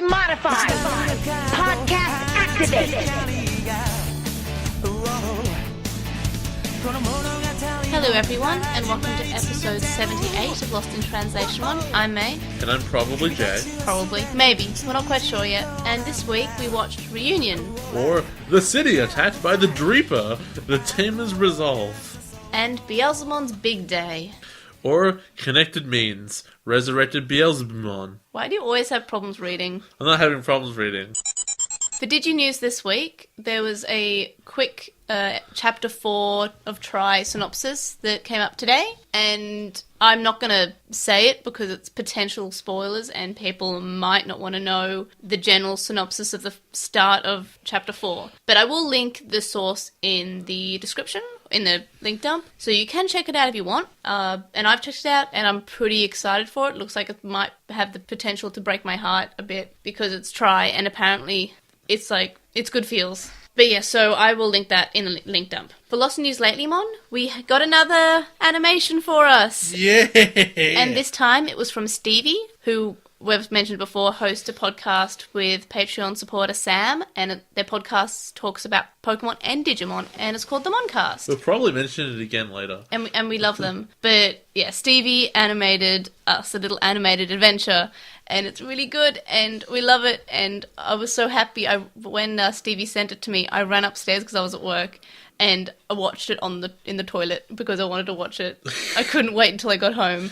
modified. Podcast activated. Hello everyone, and welcome to episode 78 of LostinTranslationmon. I'm May. And I'm probably Jay. Probably. Maybe. We're not quite sure yet. And this week we watched Reunion. Or The City Attacked by the Dreeper, The Tamers Resolve. And Beelzemon's Big Day. Or Connected Means, Resurrected Beelzebumon. Why do you always have problems reading? I'm not having problems reading. For DigiNews this week, there was a quick Chapter 4 of Try synopsis that came up today, and I'm not going to say it because it's potential spoilers and people might not want to know the general synopsis of the start of Chapter 4. But I will link the source in the description, in the link dump, so you can check it out if you want. And I've checked it out, and I'm pretty excited for it. Looks like it might have the potential to break my heart a bit because it's Try, and apparently it's good feels. But yeah, so I will link that in the link dump. For NewsLatelymon, we got another animation for us. Yeah! And this time it was from Stevie, who we've mentioned before, hosts a podcast with Patreon supporter Sam, and their podcast talks about Pokemon and Digimon, and it's called the Moncast. We'll probably mention it again later. And we love them. But yeah, Stevie animated us a little animated adventure, and it's really good, and we love it, and I was so happy. When Stevie sent it to me, I ran upstairs because I was at work, and I watched it in the toilet because I wanted to watch it. I couldn't wait until I got home,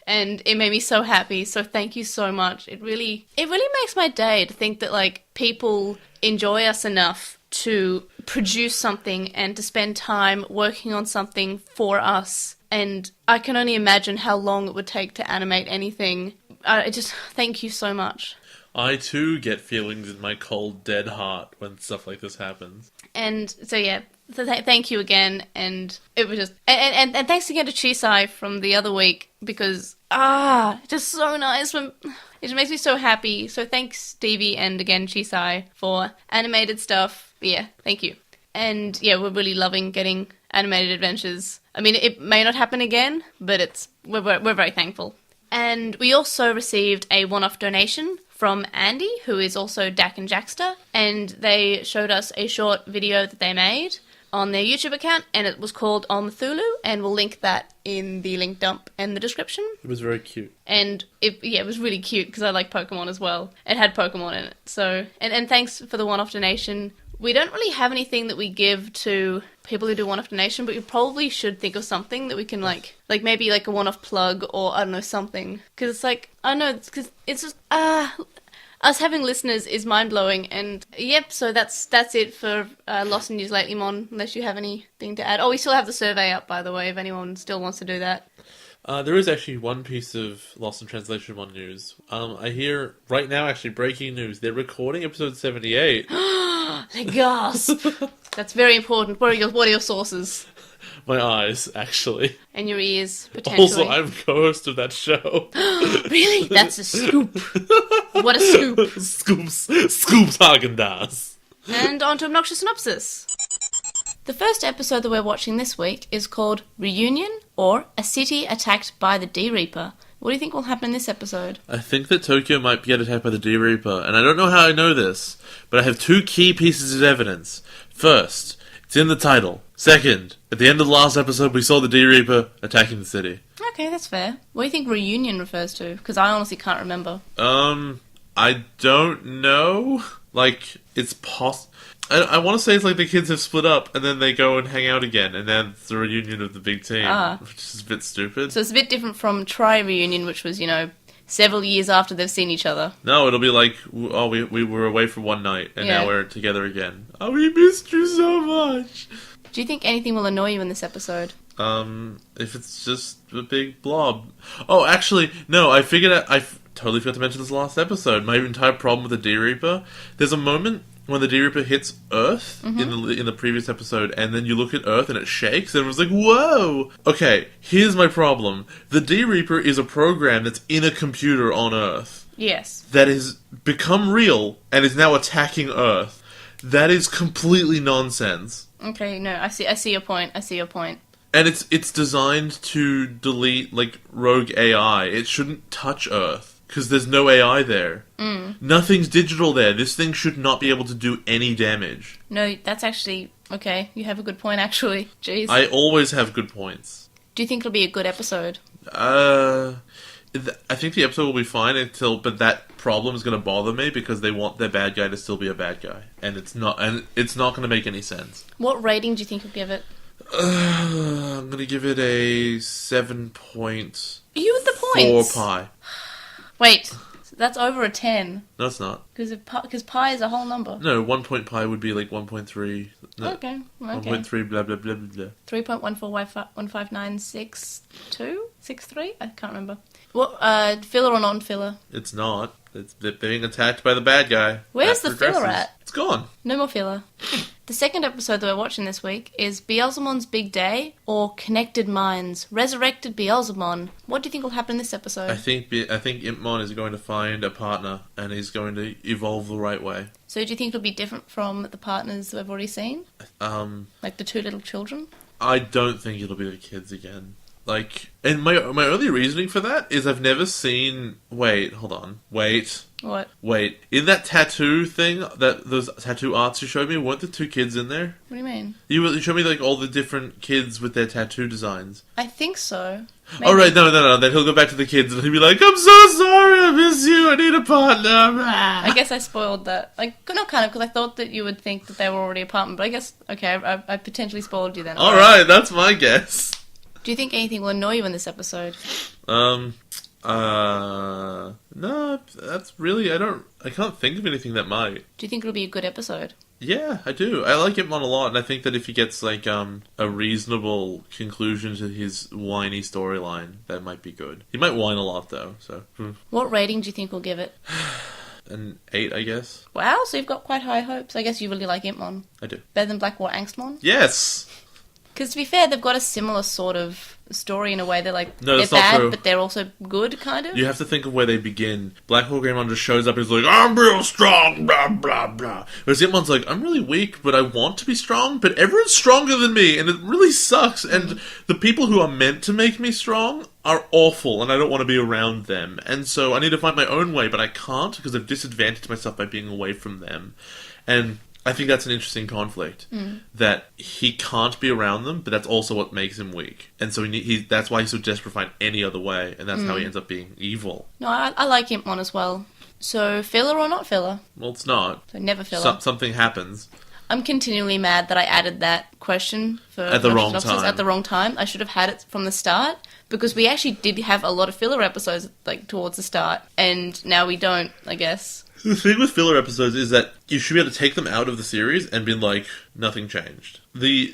and it made me so happy. So thank you so much. It really makes my day to think that like people enjoy us enough to produce something and to spend time working on something for us. And I can only imagine how long it would take to animate anything. I just thank you so much. I too get feelings in my cold, dead heart when stuff like this happens. And so yeah, thank you again, and it was just and thanks again to Chisai from the other week because just so nice. It just makes me so happy. So thanks Stevie and again Chisai for animated stuff. But yeah, thank you. And yeah, we're really loving getting animated adventures. I mean, it may not happen again, but we're very thankful. And we also received a one-off donation from Andy, who is also Dak and Jackster, and they showed us a short video that they made on their YouTube account, and it was called On Thulu, and we'll link that in the link dump and the description. It was very cute. And it was really cute because I like Pokemon as well. It had Pokemon in it. So, and thanks for the one-off donation. We don't really have anything that we give to people who do one-off donation, but we probably should think of something that we can like maybe like a one-off plug or I don't know, something. Because it's like, I don't know, because it's just, us having listeners is mind-blowing. And yep, so that's it for Lost in NewsLatelymon, unless you have anything to add. Oh, we still have the survey up, by the way, if anyone still wants to do that. There is actually one piece of Lost in Translationmon news. I hear right now, actually, breaking news. They're recording episode 78. They gasp! That's very important. What are your sources? My eyes, actually. And your ears, potentially. Also, I'm co-host of that show. Really? That's a scoop. What a scoop. Scoops Haagen-Dazs. And on to Obnoxious Synopsis. The first episode that we're watching this week is called Reunion, or A City Attacked by the D-Reaper. What do you think will happen in this episode? I think that Tokyo might get attacked by the D-Reaper, and I don't know how I know this, but I have two key pieces of evidence. First, it's in the title. Second, at the end of the last episode, we saw the D-Reaper attacking the city. Okay, that's fair. What do you think Reunion refers to? Because I honestly can't remember. I don't know. Like, it's I want to say it's like the kids have split up and then they go and hang out again and then it's the reunion of the big team, which is a bit stupid. So it's a bit different from Try Reunion, which was, several years after they've seen each other. No, it'll be like, we were away for one night and now we're together again. Oh, we missed you so much. Do you think anything will annoy you in this episode? If it's just a big blob. Oh, actually, no, I figured out, I totally forgot to mention this last episode. My entire problem with the D-Reaper, there's a moment when the D-Reaper hits Earth in the previous episode, and then you look at Earth and it shakes, and it was like, whoa! Okay, here's my problem. The D-Reaper is a program that's in a computer on Earth. Yes. That has become real and is now attacking Earth. That is completely nonsense. Okay, no, I see your point. And it's designed to delete, like, rogue AI. It shouldn't touch Earth. because there's no AI there. Nothing's digital there. This thing should not be able to do any damage. No, that's actually... Okay, you have a good point, actually. Jeez. I always have good points. Do you think it'll be a good episode? I think the episode will be fine but that problem is going to bother me because they want their bad guy to still be a bad guy, and it's not going to make any sense. What rating do you think you'll give it? I'm going to give it a 7.4 You with the points? pi. Wait, so that's over a 10. No, it's not. Because pi is a whole number. No, 1 point pi would be like 1.3. No, Okay. 1.3 blah blah blah blah blah. 3.141592? 63? I can't remember. What, filler or non-filler? It's not. They're being attacked by the bad guy. Where's That the filler progresses. at? It's gone. No more filler. The second episode that we're watching this week is Beelzemon's Big Day, or Connected Minds, Resurrected Beelzemon. What do you think will happen in this episode? I think Impmon is going to find a partner, and he's going to evolve the right way. So do you think it'll be different from the partners we've already seen? Like the two little children? I don't think it'll be the kids again. And my only reasoning for that is I've never seen... Wait, hold on. Wait. What? Wait. In that tattoo thing, those tattoo arts you showed me, weren't the two kids in there? What do you mean? You showed me, all the different kids with their tattoo designs. I think so. Maybe. Oh, right, no. Then he'll go back to the kids and he'll be like, I'm so sorry, I miss you, I need a partner. I guess I spoiled that. Not kind of, because I thought that you would think that they were already a partner, but I guess, okay, I potentially spoiled you then. Alright, that's my guess. Do you think anything will annoy you in this episode? No, that's really, I can't think of anything that might. Do you think it'll be a good episode? Yeah, I do. I like Impmon a lot, and I think that if he gets, a reasonable conclusion to his whiny storyline, that might be good. He might whine a lot, though, so... What rating do you think we'll give it? An 8, I guess. Wow, so you've got quite high hopes. I guess you really like Impmon. I do. Better than Black War Angstmon? Yes! Because to be fair, they've got a similar sort of story in a way. They're No, they're that's not bad, true. but they're also good, kind of. You have to think of where they begin. Black Hawk Greymon just shows up and is like, I'm real strong, blah, blah, blah. Whereas Impmon's like, I'm really weak, but I want to be strong, but everyone's stronger than me, and it really sucks. And the people who are meant to make me strong are awful, and I don't want to be around them. And so I need to find my own way, but I can't, because I've disadvantaged myself by being away from them. And I think that's an interesting conflict, that he can't be around them, but that's also what makes him weak. And so that's why he's so desperate to find any other way, and that's how he ends up being evil. No, I like Impmon as well. So, filler or not filler? Well, it's not. So, never filler. Something happens. I'm continually mad that I added that question for At the wrong synopsis time. at the wrong time. I should have had it from the start, because we actually did have a lot of filler episodes, towards the start, and now we don't, I guess. The thing with filler episodes is that you should be able to take them out of the series and be like, nothing changed. The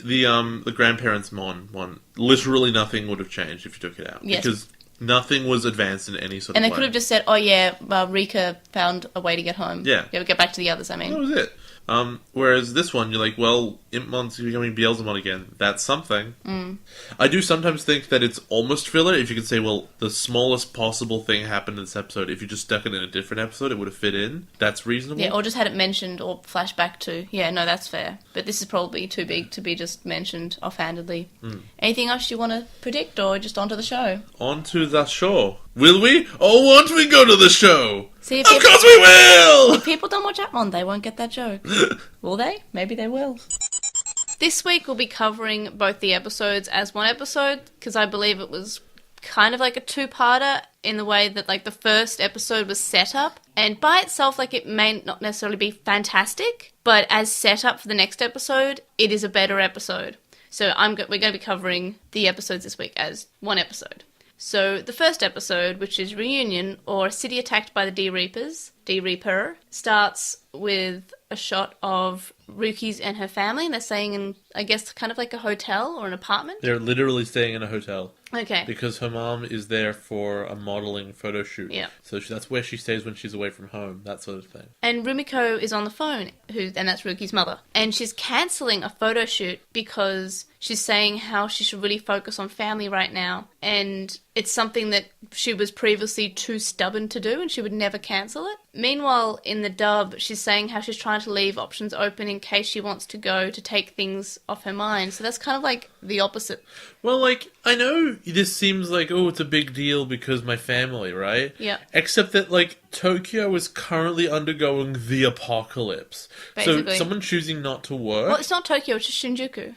Grandparents Mon one, literally nothing would have changed if you took it out. Yes. Because nothing was advanced in any sort And of they way. could have just said, oh yeah, Rika found a way to get home. Yeah. Get back to the others, I mean. That was it. Whereas this one, you're like, well, Impmon's becoming Beelzemon again. That's something. I do sometimes think that it's almost filler if you could say, well, the smallest possible thing happened in this episode. If you just stuck it in a different episode, it would have fit in. That's reasonable. Yeah, or just had it mentioned or flashed back to. Yeah, no, that's fair. But this is probably too big to be just mentioned offhandedly. Anything else you want to predict, or just onto the show? On to the show. Will we? Or won't we go to the show? See, Of course we will! If people don't watch Appmon, they won't get that joke. Will they? Maybe they will. This week we'll be covering both the episodes as one episode, because I believe it was kind of like a two-parter in the way that the first episode was set up, and by itself it may not necessarily be fantastic, but as set up for the next episode, it is a better episode. So we're going to be covering the episodes this week as one episode. So the first episode, which is Reunion, or City Attacked by the D-Reaper, starts with a shot of Ruki's and her family, and they're staying in, I guess, kind of like a hotel or an apartment. They're literally staying in a hotel. Okay. Because her mom is there for a modelling photo shoot. Yeah. So that's where she stays when she's away from home, that sort of thing. And Rumiko is on the phone, and that's Ruki's mother. And she's cancelling a photo shoot because she's saying how she should really focus on family right now, and it's something that she was previously too stubborn to do and she would never cancel it. Meanwhile, in the dub, she's saying how she's trying to leave options open in case she wants to go to take things off her mind. So that's kind of like the opposite. Well, like, I know this seems like, oh, it's a big deal because my family, right? Yeah. Except that, like, Tokyo is currently undergoing the apocalypse. Basically. So someone choosing not to work... Well, it's not Tokyo, it's just Shinjuku.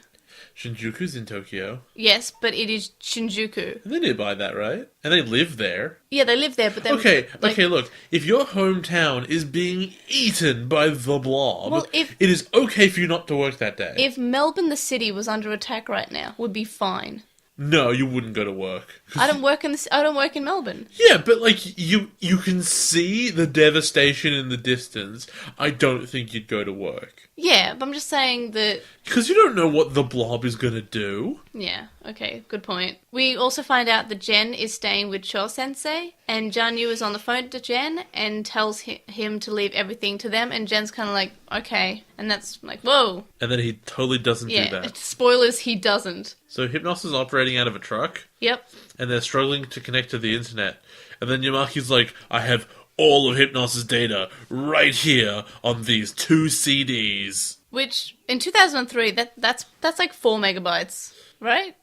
Shinjuku's in Tokyo. Yes, but it is Shinjuku. They're nearby that, right? And they live there. Yeah, they live there, but then... Okay, look. If your hometown is being eaten by the blob, Well, it is okay for you not to work that day. If Melbourne, the city, was under attack right now, would be fine. No, you wouldn't go to work. I don't work in Melbourne. Yeah, but like you can see the devastation in the distance. I don't think you'd go to work. Yeah, but I'm just saying that... Because you don't know what the blob is going to do. Yeah, okay, good point. We also find out that Jen is staying with Cho-sensei, and Janyu is on the phone to Jen and tells him to leave everything to them, and Jen's kind of like, okay. And that's like, whoa. And then he totally doesn't do that. Spoilers, he doesn't. So Hypnos is operating out of a truck. Yep. And they're struggling to connect to the internet. And then Yamaki's like, I have all of Hypnos' data right here on these 2 CDs. Which, in 2003, that's like 4 megabytes, right?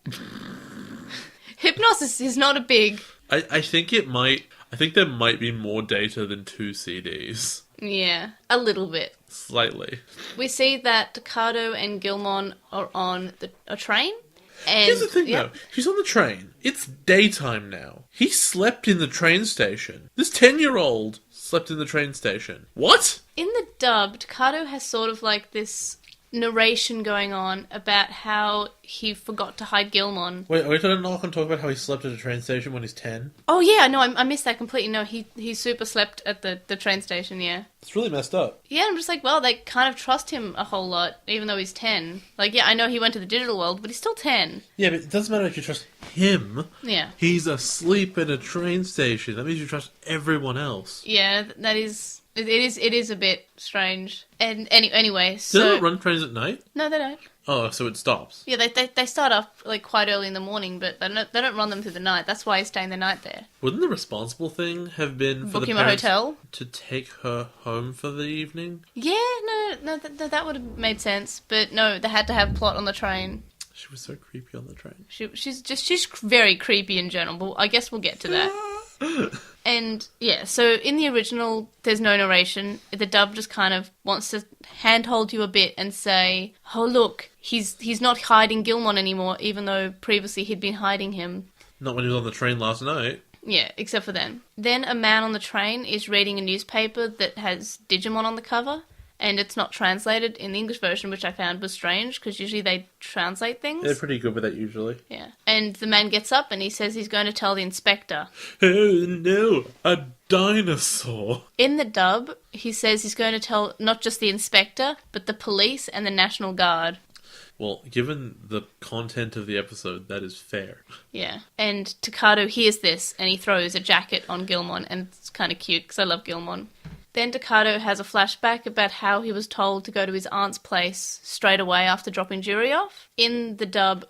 Hypnos is not a big... I think there might be more data than 2 CDs. Yeah, a little bit. Slightly. We see that Takado and Gilmon are on a train. And, here's the thing, though. He's on the train. It's daytime now. He slept in the train station. This 10-year-old slept in the train station. What? In the dub, Takado has sort of like this narration going on about how he forgot to hide Gilmon. Wait, are we not going to talk about how he slept at a train station when he's 10? Oh yeah, no, I missed that completely. No, he super slept at the train station, yeah. It's really messed up. Yeah, I'm just like, well, they kind of trust him a whole lot, even though he's 10. Like, yeah, I know he went to the digital world, but he's still 10. Yeah, but it doesn't matter if you trust him. Yeah. He's asleep at a train station. That means you trust everyone else. Yeah, that is... It is a bit strange. And anyway, so... Do they not run trains at night? No, they don't. Oh, so it stops. Yeah, they start up like quite early in the morning, but they don't run them through the night. That's why he's staying the night there. Wouldn't the responsible thing have been for Book the him a parents hotel to take her home for the evening? Yeah, no, that would have made sense. But no, they had to have plot on the train. She was so creepy on the train. She's very creepy in general, but I guess we'll get to that. And yeah, so in the original, there's no narration. The dub just kind of wants to handhold you a bit and say, oh look, he's not hiding Gilmon anymore, even though previously he'd been hiding him. Not when he was on the train last night. Yeah, except for then. Then a man on the train is reading a newspaper that has Digimon on the cover. And it's not translated in the English version, which I found was strange, because usually they translate things. They're pretty good with that, usually. Yeah. And the man gets up and he says he's going to tell the inspector. Oh, no, a dinosaur. In the dub, he says he's going to tell not just the inspector, but the police and the National Guard. Well, given the content of the episode, that is fair. Yeah. And Takado hears this, and he throws a jacket on Gilmon, and it's kind of cute, because I love Gilmon. Then Takado has a flashback about how he was told to go to his aunt's place straight away after dropping Juri off. In the dub,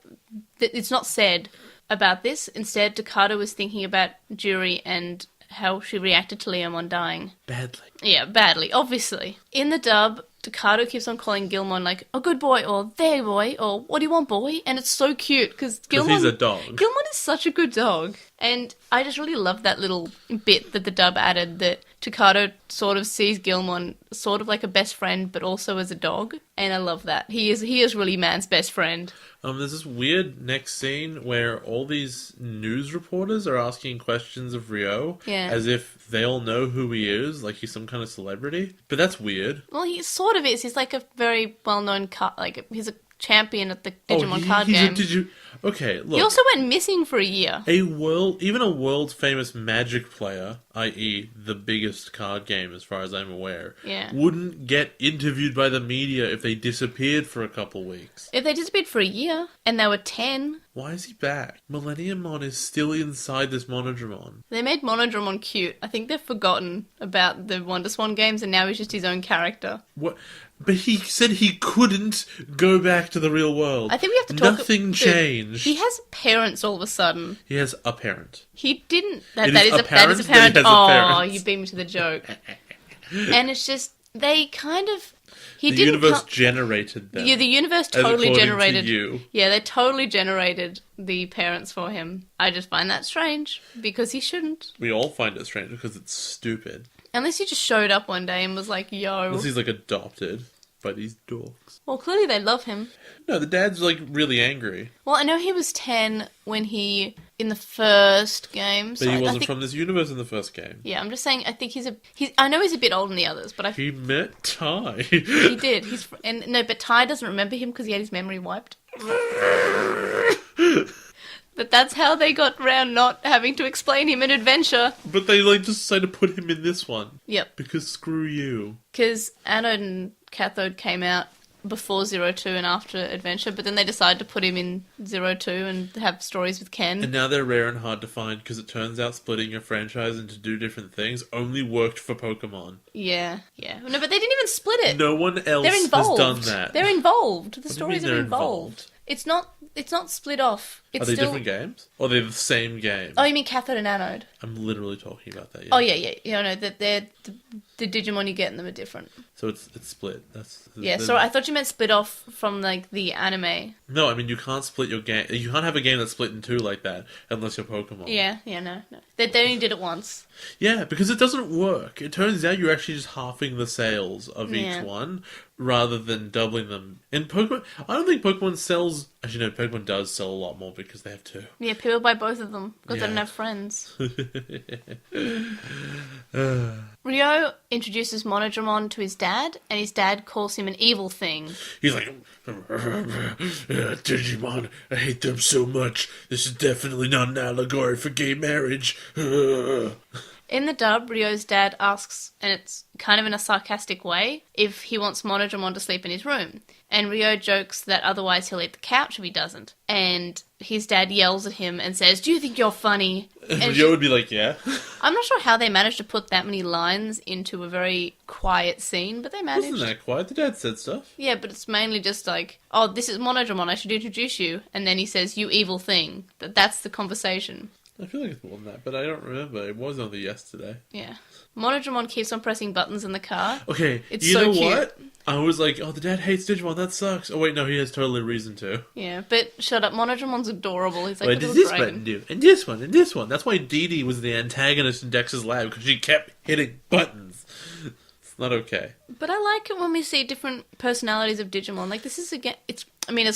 it's not said about this. Instead, Takado was thinking about Juri and how she reacted to Leomon dying. Badly. Yeah, badly, obviously. In the dub, Takado keeps on calling Gilmon like, oh, good boy, or there boy, or what do you want, boy? And it's so cute, because he's a dog. Gilmon is such a good dog. And I just really love that little bit that the dub added, that Takado sort of sees Gilmon sort of like a best friend, but also as a dog. And I love that. He is really man's best friend. There's this weird next scene where all these news reporters are asking questions of Ryo, as if they all know who he is, like he's some kind of celebrity. But that's weird. Well, he sort of is. He's like a very well-known he's a champion at the Digimon card game. Okay, look. He also went missing for a year. Even a world famous Magic player i.e. the biggest card game as far as I'm aware, Yeah. wouldn't get interviewed by the media if they disappeared for a couple weeks. If they disappeared for a year and they were 10, Why is he back? Millenniummon is still inside this Monodramon. they made Monodramon cute. I think they've forgotten about the WonderSwan games and now he's just his own character. What? But he said he couldn't go back to the real world. I think we have to talk... Nothing changed. He has parents all of a sudden. He has a parent. He didn't... It That is is apparent that he apparent. has a Oh, parent. you beat me to the joke. And it's just... They kind of... He The didn't universe co- generated them. Yeah, the universe as totally according to generated... you. Yeah, they totally generated the parents for him. I just find that strange, because he shouldn't. We all find it strange because it's stupid. Unless he just showed up one day and was like, yo... Unless he's like adopted by these dorks. Well, clearly they love him. No, the dad's like really angry. Well, I know he was 10 when he... In the first game. But So he I wasn't think, from this universe in the first game. Yeah, I'm just saying, I think he's... I know he's a bit older than the others, but He met Ty. he did. But Ty doesn't remember him because he had his memory wiped. But that's how they got around not having to explain him in Adventure. But they like just decided to put him in this one. Yep. Because screw you. Because Anode and Cathode came out before 02 and after Adventure, but then they decided to put him in 02 and have stories with Ken. And now they're rare and hard to find because it turns out splitting your franchise into two different things only worked for Pokemon. Yeah. No, but they didn't even split it. No one else They're involved. has done that. They're involved. The What do you stories mean are they're involved. It's not split off. It's Are they still... different games? Or are they the same game? Oh, you mean Cathode and Anode? I'm literally talking about that. Oh, yeah. No, that they're... The Digimon you get in them are different. So it's split. Yeah, so I thought you meant split off from, like, the anime. No, I mean, you can't split your game. You can't have a game that's split in two like that unless you're Pokemon. Yeah, no. They only did it once. Yeah, because it doesn't work. It turns out you're actually just halving the sales of Yeah. each one rather than doubling them. In Pokemon, I don't think Pokemon sells... Actually, no, Pokemon does sell a lot more because they have two. Yeah, people buy both of them because they Yeah. don't have friends. Ryo introduces Monodramon to his dad, and his dad calls him an evil thing. He's like, Digimon, I hate them so much. This is definitely not an allegory for gay marriage. In the dub, Ryo's dad asks, and it's kind of in a sarcastic way, if he wants Monodramon to sleep in his room. And Ryo jokes that otherwise he'll eat the couch if he doesn't. And his dad yells at him and says, "Do you think you're funny?" And Yo would be like, yeah. I'm not sure how they managed to put that many lines into a very quiet scene, but they managed. Wasn't that quiet? The dad said stuff. Yeah, but it's mainly just like, "Oh, this is Monodramon, I should introduce you." And then he says, "You evil thing." That's the conversation. I feel like it's more than that, but I don't remember. It was only yesterday. Yeah. Monodramon keeps on pressing buttons in the car. Okay, It's you so know cute. what? I was like, oh, the dad hates Digimon, that sucks. Oh wait, no, he has totally reason to. Yeah, but shut up. Monodramon's adorable. He's like What a does little this dragon. button do? And this one, and this one. That's why Dee Dee was the antagonist in Dex's lab, because she kept hitting buttons. It's not okay. But I like it when we see different personalities of Digimon. Like, this is, again, it's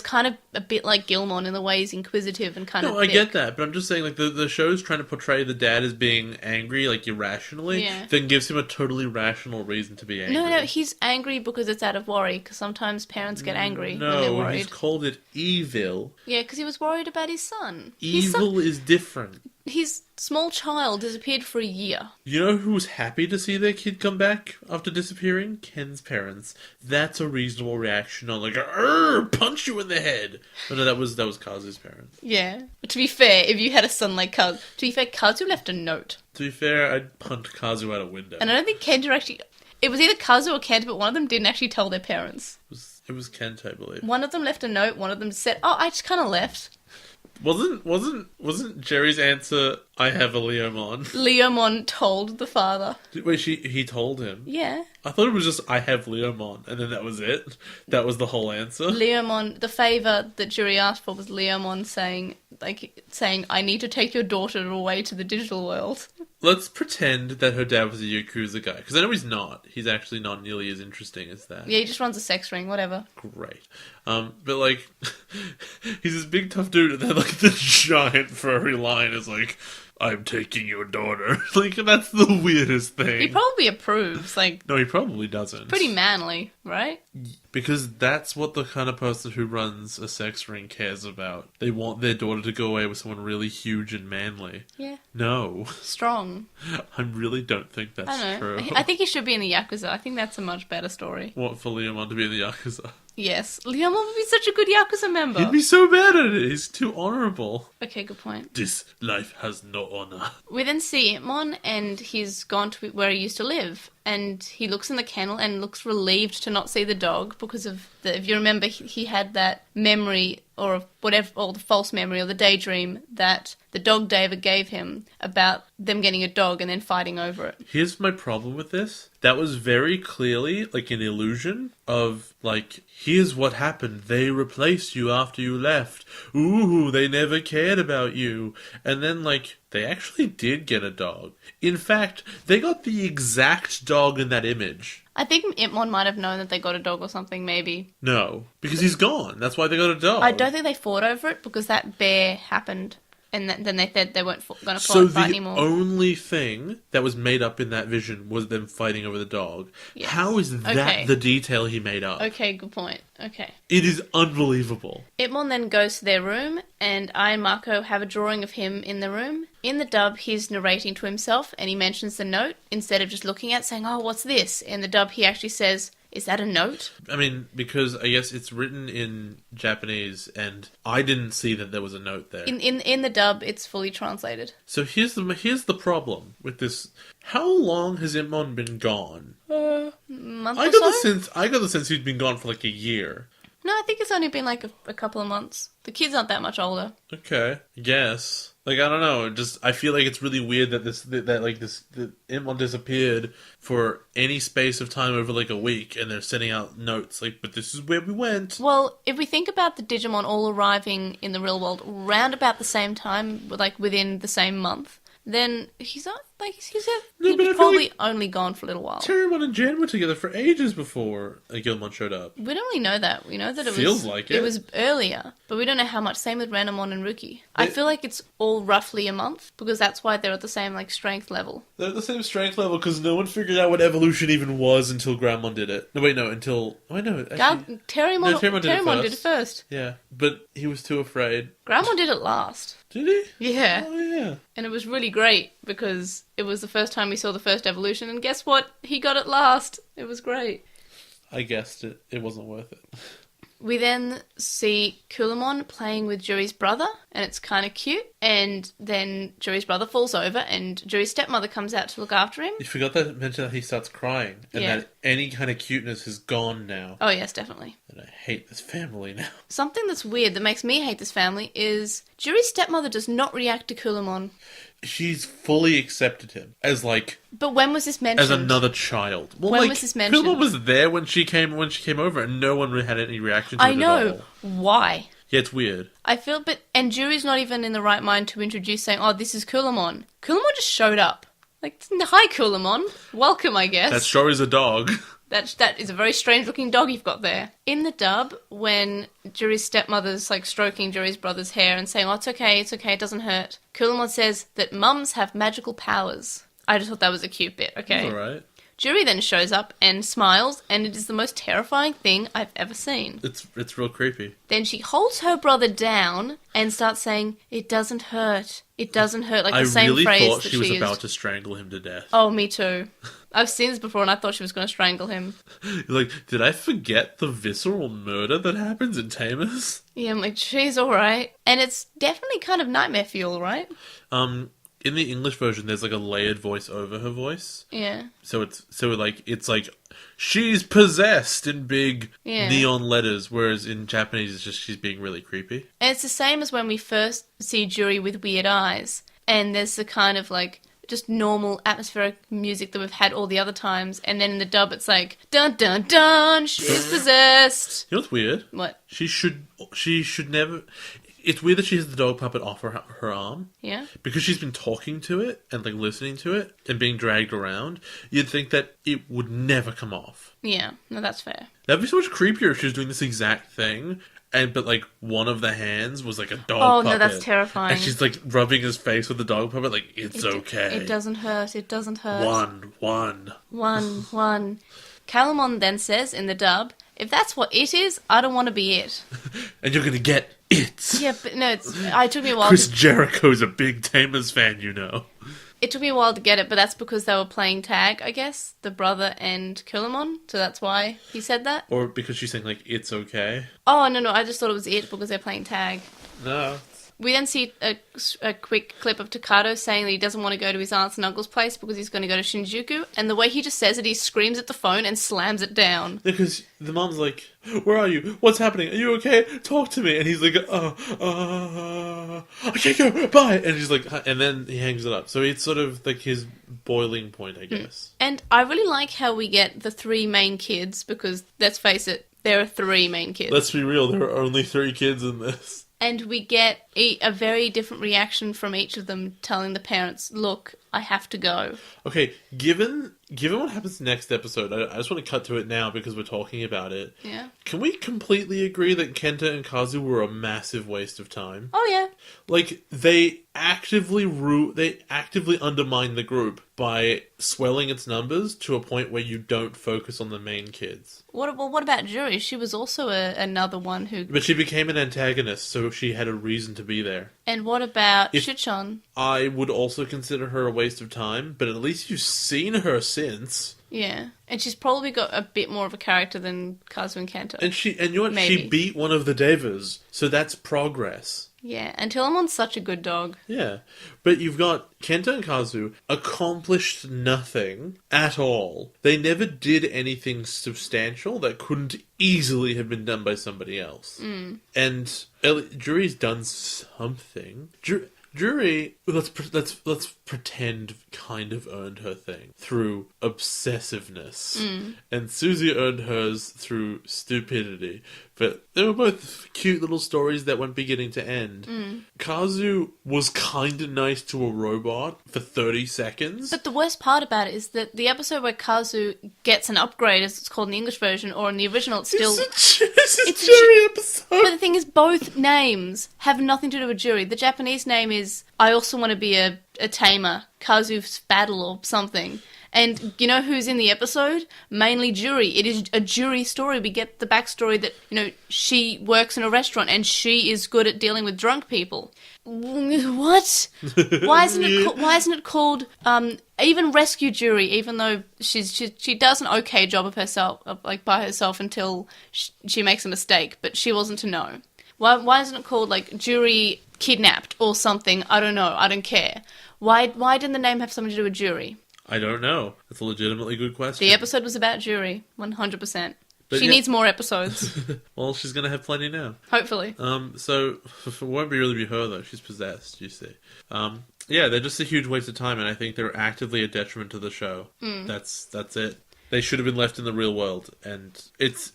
kind of a bit like Gilmon in the way he's inquisitive and kind of No, I thick. get that, but I'm just saying, like, the show's trying to portray the dad as being angry, like, irrationally, Yeah. then gives him a totally rational reason to be angry. No, he's angry because it's out of worry, because sometimes parents get angry when they're No, worried. he's called it evil. Yeah, because he was worried about his son. Evil is different. His small child disappeared for a year. You know who was happy to see their kid come back after disappearing? Ken's parents. That's a reasonable reaction on like, punch you in the head. Oh, no, that was Kazu's parents. Yeah. To be fair, if you had a son like Kazu... To be fair, Kazu left a note. To be fair, I'd punt Kazu out a window. And I don't think Kenta actually... It was either Kazu or Kenta, but one of them didn't actually tell their parents. It was Kent, I believe. One of them left a note, one of them said, "Oh, I just kind of left." Wasn't Jerry's answer, I have a Leomon? Leomon told the father. Wait, he told him? Yeah. I thought it was just, I have Leomon, and then that was it? That was the whole answer? Leomon, the favour that Jury asked for was Leomon saying, "I need to take your daughter away to the digital world." Let's pretend that her dad was a Yakuza guy, because I know he's not. He's actually not nearly as interesting as that. Yeah, he just runs a sex ring, whatever. Great. But like, he's this big tough dude, and then like the giant furry lion is like, I'm taking your daughter. Like, that's the weirdest thing. He probably approves. Like, No, he probably doesn't. pretty manly, right? Because that's what the kind of person who runs a sex ring cares about. They want their daughter to go away with someone really huge and manly. Yeah. No. Strong. I really don't think that's I don't know. true. I think he should be in the Yakuza. I think that's a much better story. Want for Leomon to be in the Yakuza. Yes. Leomon would be such a good Yakuza member. He'd be so bad at it. He's too honourable. Okay, good point. This life has no honour. We then see Mon, and he's gone to where he used to live. And he looks in the kennel and looks relieved to not see the dog because of if you remember, he had that memory or whatever, or the false memory or the daydream that the dog David gave him about them getting a dog and then fighting over it. Here's my problem with this. That was very clearly like an illusion of like, here's what happened. They replaced you after you left. Ooh, they never cared about you. And then like, they actually did get a dog. In fact, they got the exact dog in that image. I think Itmon might have known that they got a dog or something, maybe. No, because he's gone. That's why they got a dog. I don't think they fought over it because that bear happened. And then they said they weren't going to So fight the anymore. only thing that was made up in that vision was them fighting over the dog. Yes. How is that Okay. the detail he made up? Okay, good point. Okay. It is unbelievable. Itmon then goes to their room, and I and Marco have a drawing of him in the room. In the dub, he's narrating to himself, and he mentions the note, instead of just looking at it, saying, oh, what's this? In the dub, he actually says, is that a note? I mean, because I guess it's written in Japanese, and I didn't see that there was a note there. In the dub, it's fully translated. So here's the problem with this. How long has Imon been gone? Month I or got so? the sense he'd been gone for like a year. No, I think it's only been like a couple of months. The kid's aren't that much older. Okay, I guess. Like, I don't know. I feel like it's really weird that Imon disappeared for any space of time over like a week, and they're sending out notes like, "But this is where we went." Well, if we think about the Digimon all arriving in the real world round about the same time, like within the same month, then he's not like he's No, but I feel probably like only gone for a little while. Terriermon and Jan were together for ages before Gilmon showed up. We don't really know that. We know that it Feels was like it it. was earlier, but we don't know how much. Same with Renamon and Ruki. I feel like it's all roughly a month because that's why they're at the same like strength level. They're at the same strength level because no one figured out what evolution even was until Grandmon did it. No, wait, no, until... Oh, no, actually... Terriermon did it first. Yeah, but he was too afraid. Grandmon did it last. Did he? Yeah. Oh, yeah. And it was really great because it was the first time we saw the first evolution, and guess what? He got it last. It was great. I guessed it. It wasn't worth it. We then see Kulamon playing with Juri's brother, and it's kind of cute. And then Juri's brother falls over, and Juri's stepmother comes out to look after him. You forgot to mention that he starts crying, and Yeah. that any kind of cuteness is gone now. Oh, yes, definitely. And I hate this family now. Something that's weird that makes me hate this family is Juri's stepmother does not react to Kulamon. She's fully accepted him as like But when was this mentioned? as another child. Well, When like, was this mentioned? Kulamon was there when she came over, and no one had any reaction to I it know. at all. Why? Yeah, it's weird. I feel, and Juri's not even in the right mind to introduce saying, oh, this is Kulamon. Kulamon just showed up. Like, hi, Kulamon. Welcome, I guess. That sure is a dog. That is a very strange looking dog you've got there. In the dub, when Juri's stepmother's like stroking Juri's brother's hair and saying, oh, it's okay, it doesn't hurt, Kulamon says that mums have magical powers. I just thought that was a cute bit, okay? All right. Juri then shows up and smiles, and it is the most terrifying thing I've ever seen. It's real creepy. Then she holds her brother down and starts saying, it doesn't hurt. It doesn't hurt, like the same really phrase thought that she was used. about to strangle him to death. Oh, me too. I've seen this before and I thought she was going to strangle him. You're like, did I forget the visceral murder that happens in Tamers? Yeah, I'm like, she's alright. And it's definitely kind of nightmare fuel, right? In the English version, there's like a layered voice over her voice. Yeah. So it's like she's possessed in big Yeah. neon letters, whereas in Japanese it's just she's being really creepy. And it's the same as when we first see Juri with weird eyes. And there's the kind of like just normal atmospheric music that we've had all the other times. And then in the dub it's like, dun dun dun, she's possessed. You know what's weird? What? She should never. it's weird that she has the dog puppet off her arm. Yeah. Because she's been talking to it and like listening to it and being dragged around, you'd think that it would never come off. Yeah, no, that's fair. That'd be so much creepier if she was doing this exact thing, but like one of the hands was like a dog Oh, puppet. no, that's terrifying. And she's like rubbing his face with the dog puppet, like, it's okay. It doesn't hurt. It doesn't hurt. One. Calamon then says in the dub, if that's what it is, I don't want to be it. And you're gonna get it. Yeah, but no, it took me a while. Chris Jericho's a big Tamers fan, you know. It took me a while to get it, but that's because they were playing tag, I guess, the brother and Killamon, so that's why he said that. Or because she's saying, like, it's okay. Oh, no, I just thought it was it because they're playing tag. No. We then see a quick clip of Takato saying that he doesn't want to go to his aunt's and uncle's place because he's going to go to Shinjuku, and the way he just says it, he screams at the phone and slams it down. Because the mom's like, where are you? What's happening? Are you okay? Talk to me. And he's like, I can't go, bye. And he's like, and then he hangs it up. So it's sort of like his boiling point, I guess. And I really like how we get the three main kids, because let's face it, there are three main kids. Let's be real, there are only 3 kids in this. And we get a very different reaction from each of them telling the parents, look, I have to go. Okay, given what happens next episode, I just want to cut to it now because we're talking about it. Yeah. Can we completely agree that Kenta and Kazu were a massive waste of time? Oh, yeah. Like, they actively undermine the group by swelling its numbers to a point where you don't focus on the main kids. What about Juri? She was also another one who... But she became an antagonist, so she had a reason to be there. And what about Shuchon? I would also consider her a waste of time, but at least you've seen her since. Yeah. And she's probably got a bit more of a character than Kazu and Kenta. And you know what? Maybe. She beat one of the Devas, so that's progress. Yeah, and Tillamon's such a good dog. Yeah, but you've got Kenta and Kazu accomplished nothing at all. They never did anything substantial that couldn't easily have been done by somebody else. And Juri's done something. Juri, let's pretend, kind of earned her thing through obsessiveness. And Susie earned hers through stupidity. But they were both cute little stories that went beginning to end. Kazu was kind of nice to a robot for 30 seconds. But the worst part about it is that the episode where Kazu gets an upgrade, as it's called in the English version, or in the original, it's still... It's a Juri episode. But the thing is, both names have nothing to do with Juri. The Japanese name is, I also want to be a tamer, Kazu's battle or something. And you know who's in the episode? Mainly Juri. It is a Juri story. We get the backstory that, she works in a restaurant and she is good at dealing with drunk people. What? Why isn't it called even Rescue Juri? Even though she does an okay job of herself, like by herself, until she makes a mistake, but she wasn't to know. Why isn't it called like Juri Kidnapped or something? I don't know. I don't care. Why didn't the name have something to do with Juri? I don't know. That's a legitimately good question. The episode was about Juri, 100%. But she needs more episodes. Well, she's going to have plenty now. Hopefully. So, it won't really be her, though. She's possessed, you see. Yeah, they're just a huge waste of time, and I think they're actively a detriment to the show. That's it. They should have been left in the real world, and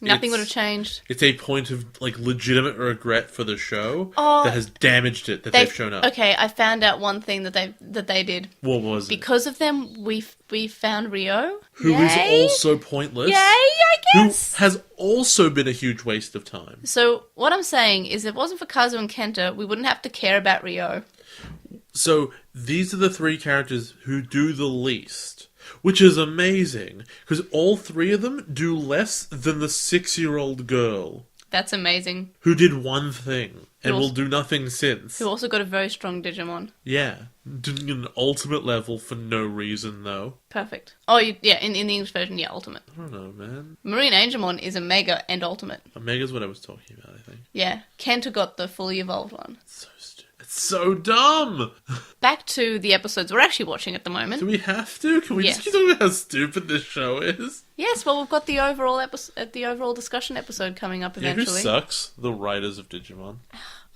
nothing would have changed. It's a point of like legitimate regret for the show that has damaged it that they've shown up. Okay, I found out one thing that they did. What was it? Because of them, we found Rio, who is also pointless. Yay, I guess. Who has also been a huge waste of time. So what I'm saying is, if it wasn't for Kazu and Kenta, we wouldn't have to care about Rio. So these are the 3 characters who do the least. Which is amazing, because all 3 of them do less than the 6-year-old girl. That's amazing. Who did one thing, and will do nothing since. Who also got a very strong Digimon. Yeah. Doing an ultimate level for no reason, though. Perfect. Oh, yeah, in the English version, yeah, ultimate. I don't know, man. Marine Angemon is a Mega and ultimate. A Mega's what I was talking about, I think. Yeah. Kenta got the fully evolved one. So stupid. It's so dumb! Back to the episodes we're actually watching at the moment. Do we have to? Can we just keep talking about how stupid this show is? Yes, well, we've got the overall discussion episode coming up You know who eventually. sucks? The writers of Digimon.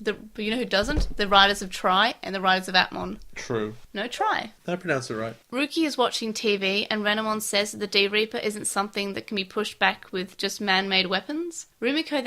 But you know who doesn't? The writers of Try and the writers of Atmon. True. No Try. I pronounced it right. Ruki is watching TV, and Renamon says that the D-Reaper isn't something that can be pushed back with just man-made weapons. Rumiko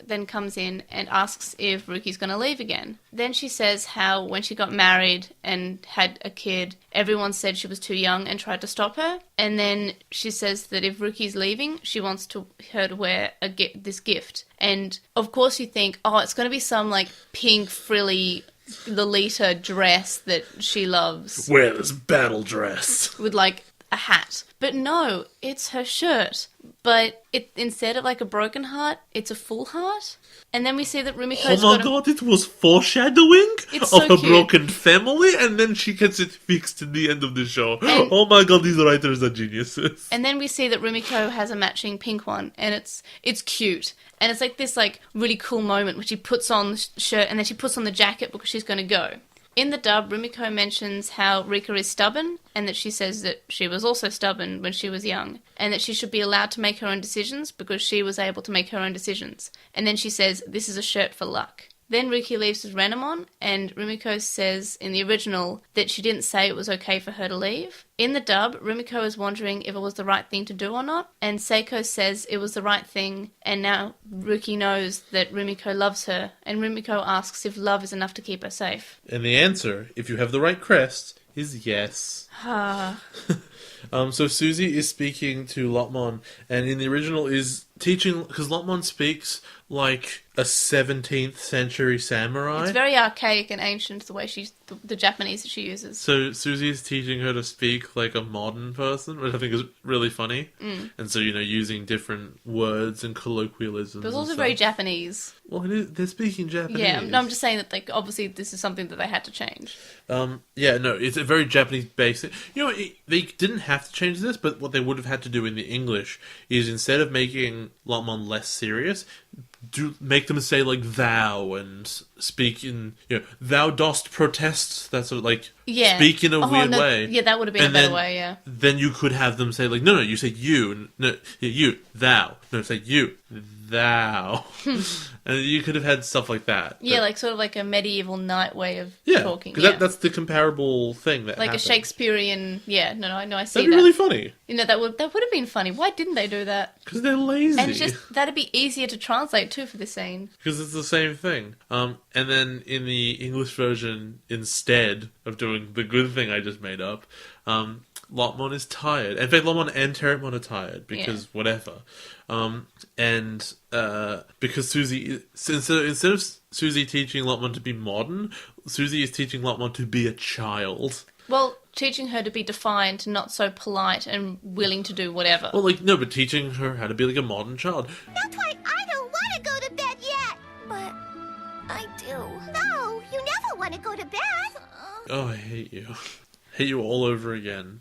then comes in and asks if Ruki's going to leave again. Then she says how when she got married and had a kid, everyone said she was too young and tried to stop her. And then she says that if Ruki's leaving, she wants her to wear this gift. And of course you think, oh, it's going to be some like pink frilly Lolita dress that she loves. Wear this battle dress. With like a hat. But no, it's her shirt. But instead of like a broken heart, it's a full heart. And then we see that Rumiko's Oh my god, it was foreshadowing of so a cute. broken family, and then she gets it fixed in the end of the show. And- Oh my god, these writers are geniuses. And then we see that Rumiko has a matching pink one, and it's cute. And it's like this like really cool moment where she puts on the shirt and then she puts on the jacket because she's going to go. In the dub, Rumiko mentions how Rika is stubborn, and that she says that she was also stubborn when she was young, and that she should be allowed to make her own decisions because she was able to make her own decisions. And then she says, this is a shirt for luck. Then Ruki leaves with Renamon, and Rumiko says in the original that she didn't say it was okay for her to leave. In the dub, Rumiko is wondering if it was the right thing to do or not, and Seiko says it was the right thing, and now Ruki knows that Rumiko loves her, and Rumiko asks if love is enough to keep her safe. And the answer, if you have the right crest, is yes. So Susie is speaking to Lotmon, and in the original is teaching, because Lotmon speaks like a 17th century samurai. It's very archaic and ancient, the way the Japanese that she uses. So Susie is teaching her to speak like a modern person, which I think is really funny. And so, using different words and colloquialisms. But it's also and very stuff. Japanese. Well, they're speaking Japanese. Yeah, no, I'm just saying that, like, obviously this is something that they had to change. Yeah, no, it's a very Japanese basic. They didn't have to change this, but what they would have had to do in the English is instead of making Lotmon less serious, make them say like thou and speak in thou dost protest, that sort of like speak in a weird way. Yeah, that would have been And a better then- way. Yeah. Then you could have them say like no, you say you, no, you, thou, no, say you, thou, and you could have had stuff like that. Yeah, But- like sort of like a medieval knight way of yeah, talking. because Yeah. that's the comparable thing that like happened. a Shakespearean. Yeah, no, I see That'd be that. really funny That would have been funny. Why didn't they do that? because they're lazy. And that'd be easier to translate too for this scene. Because it's the same thing. And then in the English version, instead of doing the good thing I just made up, Lotmon is tired. In fact, Lotmon and Terriermon are tired because whatever. And because Susie, instead of Susie teaching Lotmon to be modern, Susie is teaching Lotmon to be a child. Well, teaching her to be defined, not so polite and willing to do whatever. Well, like, no, but teaching her how to be like a modern child. That's why I don't want to go to bed yet. But I do. No, you never want to go to bed. Oh, I hate you. Hate you all over again.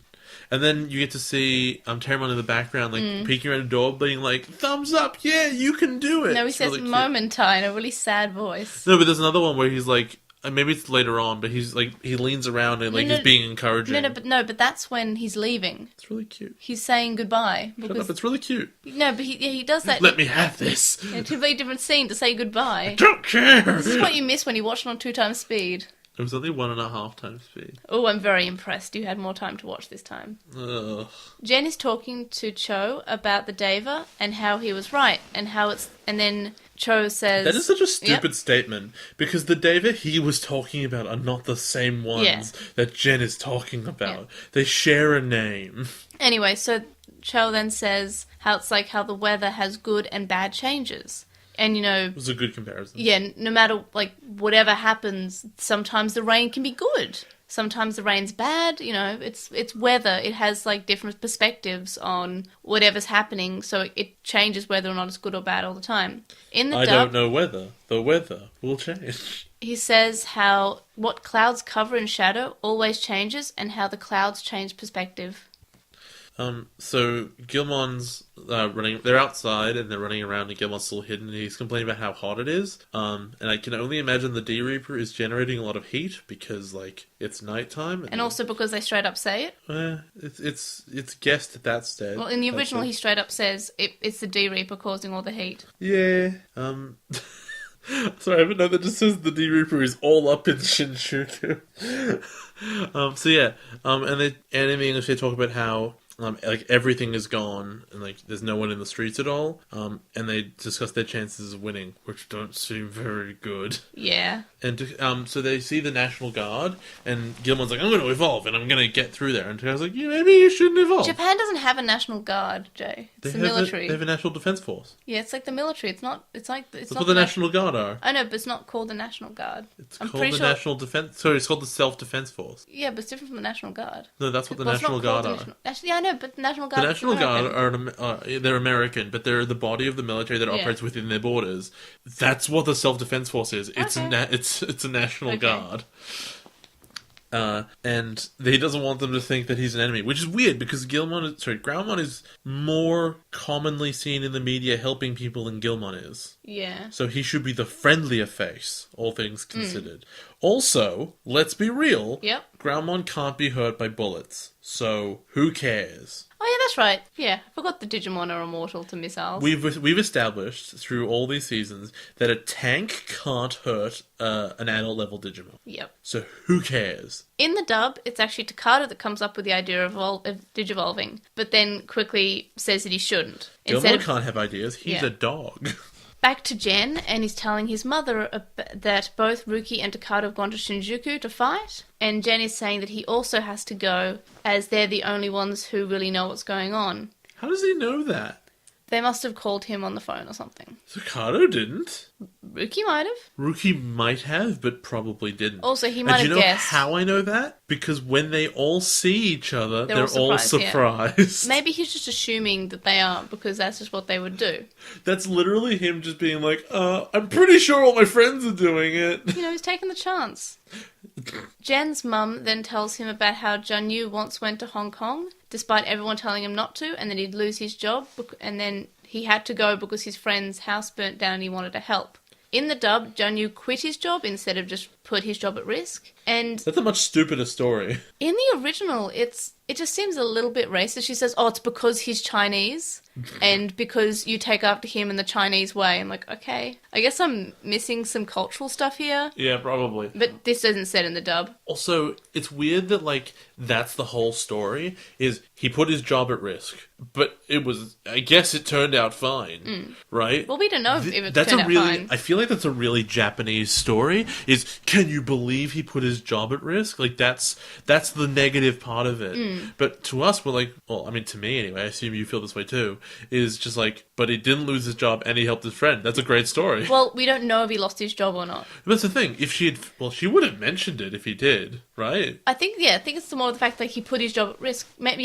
And then you get to see Terriermon in the background, like, peeking around a door, being like, thumbs up, yeah, you can do it. No, he It's says really cute. Momenta in a really sad voice. No, but there's another one where he's like, maybe it's later on, but he's like, he leans around and like No, he's being encouraging. but that's when he's leaving. It's really cute. He's saying goodbye. Shut up, it's really cute. No, but he does that. Let me have this. In a completely different scene to say goodbye. Don't care. This is what you miss when you watch it on 2 times speed. It was only 1.5 times speed. Oh, I'm very impressed. You had more time to watch this time. Ugh. Jen is talking to Cho about the Deva and how he was right and and then Cho says That is such a stupid Yep. statement, because the Deva he was talking about are not the same ones Yeah. that Jen is talking about. They share a name. Anyway, so Cho then says how it's like how the weather has good and bad changes. And, It was a good comparison. yeah, no matter, like, whatever happens, sometimes the rain can be good. Sometimes the rain's bad, it's weather. It has, like, different perspectives on whatever's happening, so it changes whether or not it's good or bad all the time. In the I dub, don't know whether. The weather will change. he says how what clouds cover in shadow always changes and how the clouds change perspective. So Gilmon's running. They're outside and they're running around, and Gilmon's still hidden. And he's complaining about how hot it is. And I can only imagine the D Reaper is generating a lot of heat because, like, it's nighttime, And also because they straight up say it. It's guessed at that stage. Well, in the original, he straight up says it's the D Reaper causing all the heat. Yeah. Sorry, I have a note that just says the D Reaper is all up in Shinjuku. So yeah, and in English they talk about how like everything is gone and like there's no one in the streets at all. And they discuss their chances of winning, which don't seem very good. Yeah. And so they see the National Guard, and Gilmon's like, I'm going to evolve, and I'm going to get through there. And Taka's like, yeah, maybe you shouldn't evolve. Japan doesn't have a National Guard, Jay. It's the military. They have a National Defense Force. Yeah, it's like the military. It's not. It's That's not what the National Guard are. I know, but it's not called the National Guard. It's called the National Defense. Sorry, it's called the Self-Defense Force. Yeah, but it's different from the National Guard. No, that's what the Well, it's National not Guard called are. the Actually, I know, but the National Guard. The National Guard American. they're American, but they're the body of the military that operates within their borders. That's what the Self-Defense Force is. It's it's a National Guard. And he doesn't want them to think that he's an enemy, which is weird because Groundmon is more commonly seen in the media helping people than Gilmon is. Yeah. So he should be the friendlier face, all things considered. Also, let's be real. Yep. Groundmon can't be hurt by bullets, so who cares? Oh yeah, that's right. Yeah, I forgot the Digimon are immortal to missiles. We've established through all these seasons that a tank can't hurt an adult level Digimon. Yep. So who cares? In the dub, it's actually Takada that comes up with the idea of digivolving, but then quickly says that he shouldn't. Gilmon can't have ideas. He's a dog. Back to Jen, and he's telling his mother that both Ruki and Takada have gone to Shinjuku to fight, and Jen is saying that he also has to go, as they're the only ones who really know what's going on. How does he know that? They must have called him on the phone or something. Takada didn't. Ruki might have. Ruki might have, but probably didn't. Also, he might have guessed. Do you know guessed. how I know that? Because when they all see each other, they're all surprised. Yeah. Maybe he's just assuming that they are, because that's just what they would do. That's literally him just being like, I'm pretty sure all my friends are doing it. You know, he's taking the chance. Jen's mum then tells him about how Junyu once went to Hong Kong, despite everyone telling him not to, and that he'd lose his job, and then he had to go because his friend's house burnt down and he wanted to help. In the dub, Junyu quit his job instead of just put his job at risk. And that's a much stupider story. In the original, it just seems a little bit racist. She says, it's because he's Chinese and because you take after him in the Chinese way. I'm like, okay. I guess I'm missing some cultural stuff here. Yeah, probably. But this isn't said in the dub. Also, it's weird that, like, that's the whole story, is he put his job at risk. But I guess it turned out fine, right? Well, we don't know if it turned out fine. I feel like that's a really Japanese story, is, can you believe he put his job at risk? Like, that's the negative part of it. But to us, we're like, well, I mean, to me anyway, I assume you feel this way too, is just like, but he didn't lose his job and he helped his friend. That's a great story. Well, we don't know if he lost his job or not. But that's the thing. If she would have mentioned it if he did, right? I think it's more of the fact that he put his job at risk. Maybe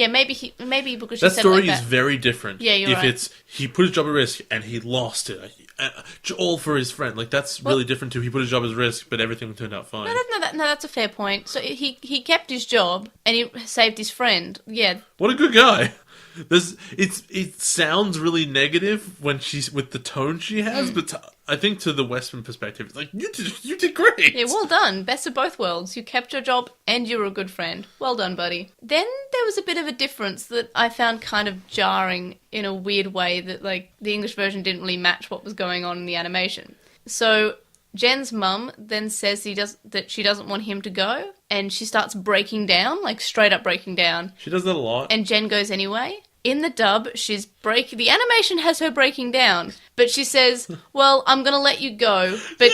because she that said story like that. is very different. Yeah, you're right. If it's he put his job at risk and he lost it, all for his friend, like that's really different to he put his job at risk, but everything turned out fine. No, that's a fair point. So he kept his job and he saved his friend. Yeah. What a good guy. It sounds really negative when she's with the tone she has, but I think to the Western perspective, it's like you did great. Yeah, well done. Best of both worlds. You kept your job and you were a good friend. Well done, buddy. Then there was a bit of a difference that I found kind of jarring in a weird way that like the English version didn't really match what was going on in the animation. So Jen's mum then says that she doesn't want him to go, and she starts breaking down, like straight up breaking down. She does that a lot. And Jen goes anyway. In the dub, the animation has her breaking down, but she says, well, I'm going to let you go, but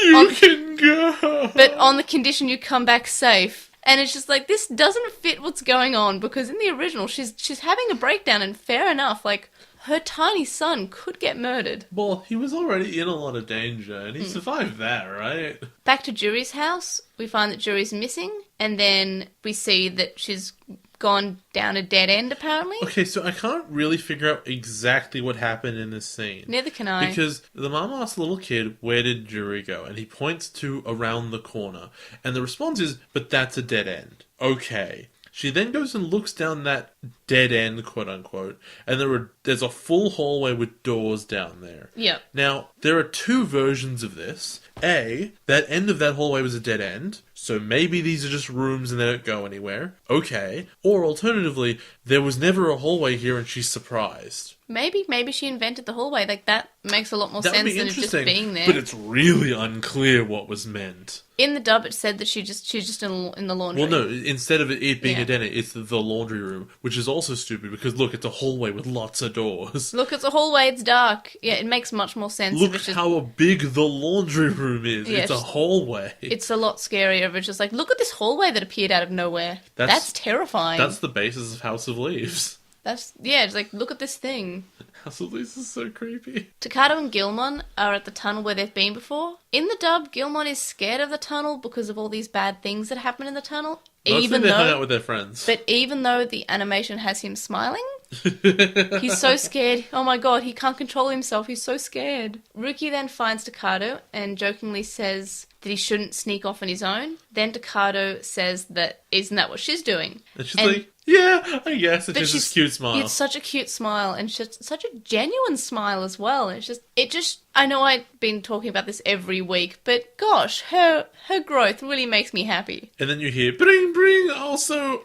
but on the condition you come back safe. And it's just like, this doesn't fit what's going on, because in the original, she's having a breakdown, and fair enough, like, her tiny son could get murdered. Well, he was already in a lot of danger, and he survived that, right? Back to Juri's house, we find that Juri's missing, and then we see that she's gone down a dead end, apparently. Okay, so I can't really figure out exactly what happened in this scene. Neither can I. Because the mom asks the little kid, where did Juri go? And he points to around the corner. And the response is, but that's a dead end. Okay. She then goes and looks down that dead end, quote unquote, and there's a full hallway with doors down there. Yep. Now, there are two versions of this. A, that end of that hallway was a dead end, so maybe these are just rooms and they don't go anywhere. Okay. Or alternatively, there was never a hallway here and she's surprised. Maybe she invented the hallway. Like, that makes a lot more sense than it just being there. But it's really unclear what was meant. In the dub, it said that she's just in the laundry. Well, no, instead of it being a den, it's the laundry room, which is also stupid because, look, it's a hallway with lots of doors. Look, it's a hallway, it's dark. Yeah, it makes much more sense. Look if it's just... how big the laundry room is. Yeah, it's a hallway. It's a lot scarier if it's just like, look at this hallway that appeared out of nowhere. That's terrifying. That's the basis of House of Leaves. It's like, look at this thing. House of Leaves is so creepy. Takato and Gilmon are at the tunnel where they've been before. In the dub, Gilmon is scared of the tunnel because of all these bad things that happen in the tunnel. Mostly they hung out with their friends. But even though the animation has him smiling, he's so scared. Oh my god, he can't control himself. He's so scared. Ruki then finds Takato and jokingly says that he shouldn't sneak off on his own. Then Takato says that, isn't that what she's doing? And she's like, yeah, I guess. It's just this cute smile. It's such a cute smile, and just such a genuine smile as well. And it just, I know I've been talking about this every week, but gosh, her growth really makes me happy. And then you hear, bring, also,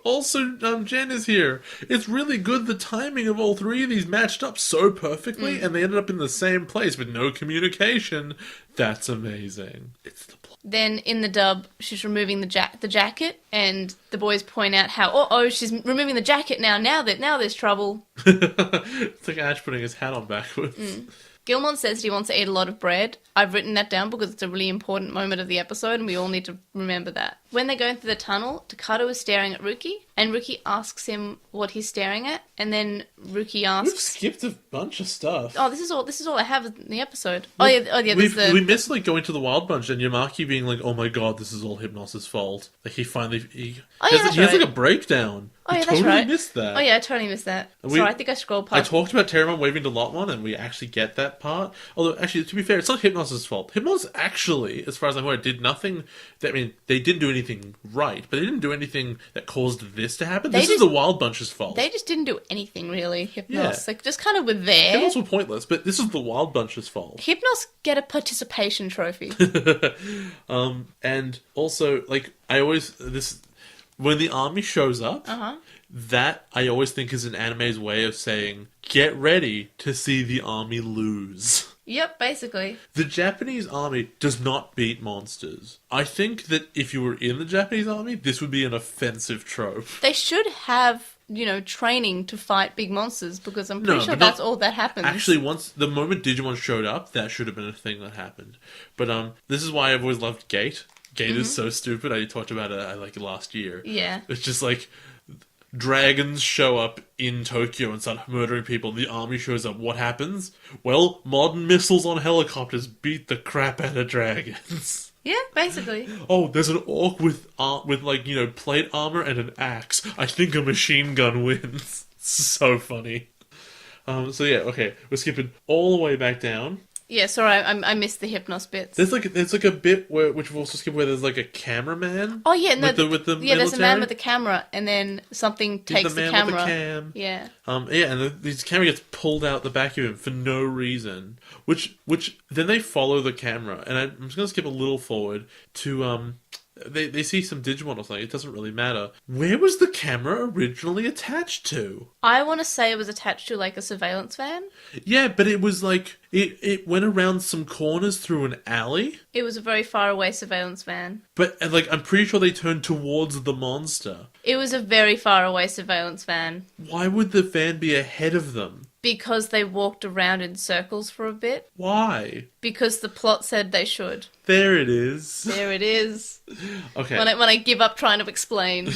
Jen is here. It's really good, the timing of all three of these matched up so perfectly, and they ended up in the same place with no communication. That's amazing. It's the plot. Then in the dub, she's removing the jacket, and the boys point out how, she's removing the jacket now there's trouble. It's like Ash putting his hat on backwards. Gilmon says he wants to eat a lot of bread. I've written that down because it's a really important moment of the episode and we all need to remember that. When they're going through the tunnel, Takato is staring at Ruki and Ruki asks him what he's staring at, and then Ruki asks... We've skipped a bunch of stuff. Oh, this is all I have in the episode. We missed like going to the Wild Bunch and Yamaki being like, oh my god, this is all Hypnos' fault. Like he has like a breakdown. Oh, yeah, totally that's right. missed that. Oh, yeah, I totally missed that. Sorry, I think I scrolled past. I talked about Terriermon waving to LiTmon, and we actually get that part. Although, actually, to be fair, it's not Hypnos' fault. Hypnos actually, as far as I'm aware, did nothing... they didn't do anything right, but they didn't do anything that caused this to happen. This is the Wild Bunch's fault. They just didn't do anything, really, Hypnos. Yeah. Like, just kind of were there. Hypnos were pointless, but this is the Wild Bunch's fault. Hypnos get a participation trophy. And also, like, when the army shows up... That, I always think, is an anime's way of saying, get ready to see the army lose. Yep, basically. The Japanese army does not beat monsters. I think that if you were in the Japanese army, this would be an offensive trope. They should have, training to fight big monsters, because I'm pretty sure that's all that happens. Actually, the moment Digimon showed up, that should have been a thing that happened. But this is why I've always loved Gate. Gate is so stupid. I talked about it last year. Yeah. It's just like... dragons show up in Tokyo and start murdering people. The army shows up. What happens? Well, modern missiles on helicopters beat the crap out of dragons. Yeah, basically. Oh, there's an orc with plate armor and an axe. I think a machine gun wins. So funny. Okay, we're skipping all the way back down. Yeah, sorry, I missed the Hypnos bits. There's like a bit which we've also skipped where there's like a cameraman. Oh yeah, no, with the there's a man with a camera, and then something takes the camera. With the cam. Yeah. And this camera gets pulled out the back of him for no reason. Which then they follow the camera, and I'm just gonna skip a little forward to They see some Digimon or something. It doesn't really matter. Where was the camera originally attached to? I want to say it was attached to like a surveillance van. Yeah, but it was like it went around some corners through an alley. It was a very far away surveillance van. But like I'm pretty sure they turned towards the monster. It was a very far away surveillance van. Why would the van be ahead of them? Because they walked around in circles for a bit. Why? Because the plot said they should. There it is. There it is. Okay. When I give up trying to explain.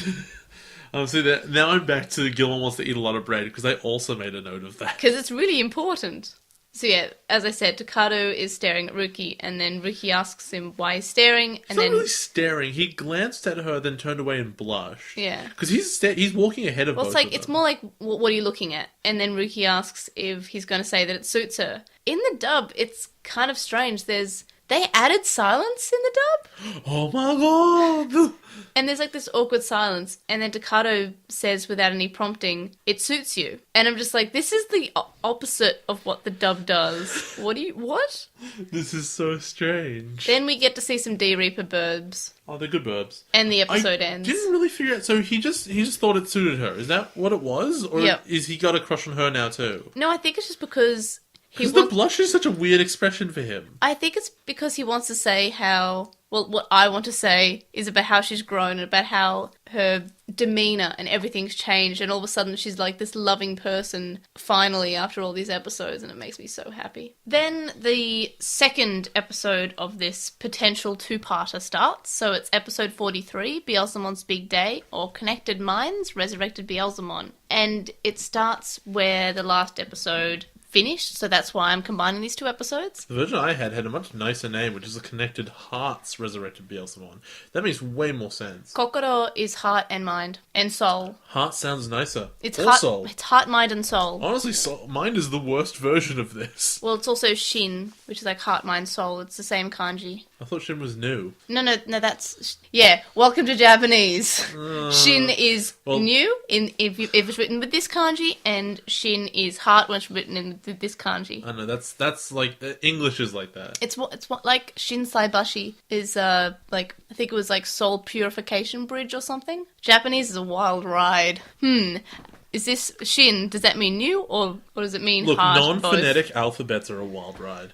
Now I'm back to Gilmon wants to eat a lot of bread, because I also made a note of that. Because it's really important. So yeah, as I said, Takato is staring at Ruki, and then Ruki asks him why he's staring, and he's not really staring. He glanced at her, then turned away and blushed. Yeah. Because he's walking ahead of both of them. It's more like, what are you looking at? And then Ruki asks if he's going to say that it suits her. In the dub, it's kind of strange. There's They added silence in the dub? Oh my god! And there's like this awkward silence, and then Takato says without any prompting, "It suits you." And I'm just like, this is the opposite of what the dub does. What? This is so strange. Then we get to see some D-Reaper burbs, Oh, they're good verbs. and the episode ends. Didn't really figure out. So he just thought it suited her. Is that what it was, or Yep. is he got a crush on her now too? No, I think it's just because Because the blush is such a weird expression for him. I think it's because he wants to say how... Well, what I want to say is about how she's grown and about how her demeanour and everything's changed, and all of a sudden she's like this loving person, finally, after all these episodes, and it makes me so happy. Then the second episode of this potential two-parter starts, so it's episode 43, Beelzemon's Big Day, or Connected Minds, Resurrected Beelzemon. And it starts where the last episode finished, so that's why I'm combining these two episodes. The version I had a much nicer name, which is a Connected Hearts Resurrected Beelzemon. That makes way more sense. Kokoro is heart and mind and soul. Heart sounds nicer. It's Or heart, soul. it's heart, mind, and soul. Honestly, mind is the worst version of this. Well, it's also Shin, which is like heart, mind, soul. It's the same kanji. I thought Shin was new. No, that's... Yeah, welcome to Japanese. Shin is new if it's written with this kanji, and Shin is heart when it's written in this kanji. I know, that's like... English is like that. It's what like Shin Saibashi is, like, I think it was like Soul Purification Bridge or something. Japanese is a wild ride. Is this Shin, does that mean new, or does it mean Look, heart? non-phonetic alphabets are a wild ride.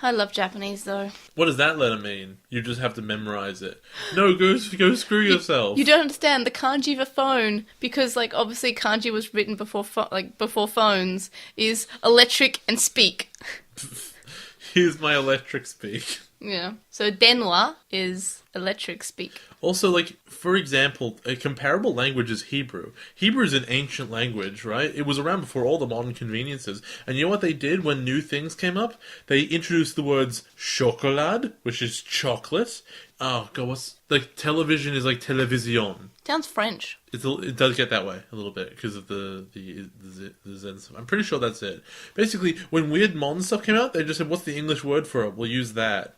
I love Japanese, though. What does that letter mean? You just have to memorize it. No, go screw yourself. You don't understand the kanji for phone, because, like, obviously kanji was written before phones, is electric and speak. Here's my electric speak. Yeah. So denwa is electric speak. Also, like, for example, a comparable language is Hebrew. Hebrew is an ancient language, right? It was around before all the modern conveniences. And you know what they did when new things came up? They introduced the words chocolate, which is chocolate. Oh, God, what's... Like, television is like television. Sounds French. It does get that way a little bit because of the Zen stuff. I'm pretty sure that's it. Basically, when weird modern stuff came out, they just said, what's the English word for it? We'll use that.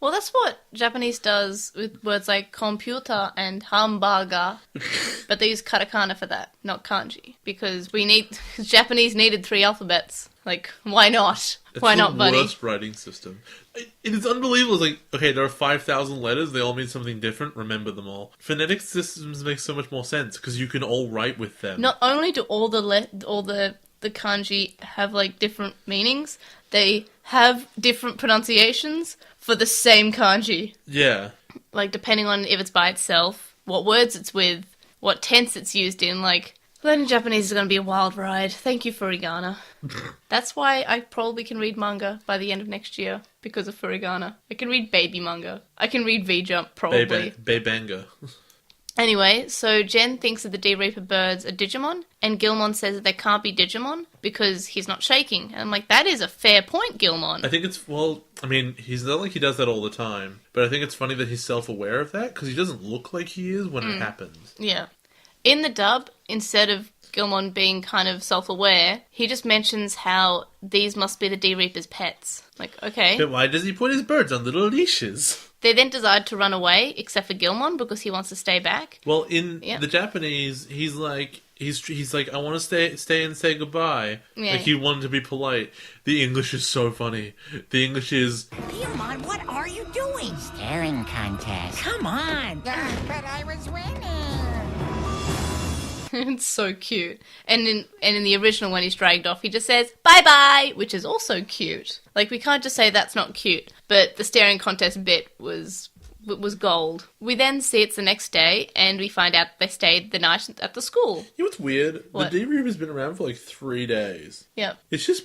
Well, that's what Japanese does with words like computer and hamburger. But they use katakana for that, not kanji. Because Japanese needed 3 alphabets. Like, why not? Why not, buddy? It's the worst writing system. It is unbelievable. It's like, okay, there are 5,000 letters. They all mean something different. Remember them all. Phonetic systems make so much more sense because you can all write with them. Not only do all the kanji have, like, different meanings, they have different pronunciations for the same kanji. Yeah. Like, depending on if it's by itself, what words it's with, what tense it's used in, like... Learning Japanese is going to be a wild ride. Thank you, Furigana. That's why I probably can read manga by the end of next year, because of Furigana. I can read baby manga. I can read V-Jump, probably. Baybanga. Anyway, so Jen thinks that the D-Reaper birds are Digimon, and Gilmon says that they can't be Digimon because he's not shaking. And I'm like, that is a fair point, Gilmon. I think it's, well, I mean, he's not like he does that all the time, but I think it's funny that he's self-aware of that, because he doesn't look like he is when it happens. Yeah. In the dub, instead of Gilmon being kind of self-aware, he just mentions how these must be the D-Reaper's pets. Like, okay. But why does he put his birds on little leashes? They then decide to run away, except for Gilmon, because he wants to stay back. Well, in the Japanese, he's like, I want to stay and say goodbye. Yeah. Like, he wanted to be polite. The English is so funny. The English is... Terriermon, what are you doing? Staring contest. Come on. But I was winning. It's so cute. And in the original, when he's dragged off, he just says, bye-bye, which is also cute. Like, we can't just say that's not cute. But the staring contest bit was gold. We then see it's the next day, and we find out they stayed the night at the school. You know what's weird? What? The D-Reaper's been around for like 3 days. Yep. It's just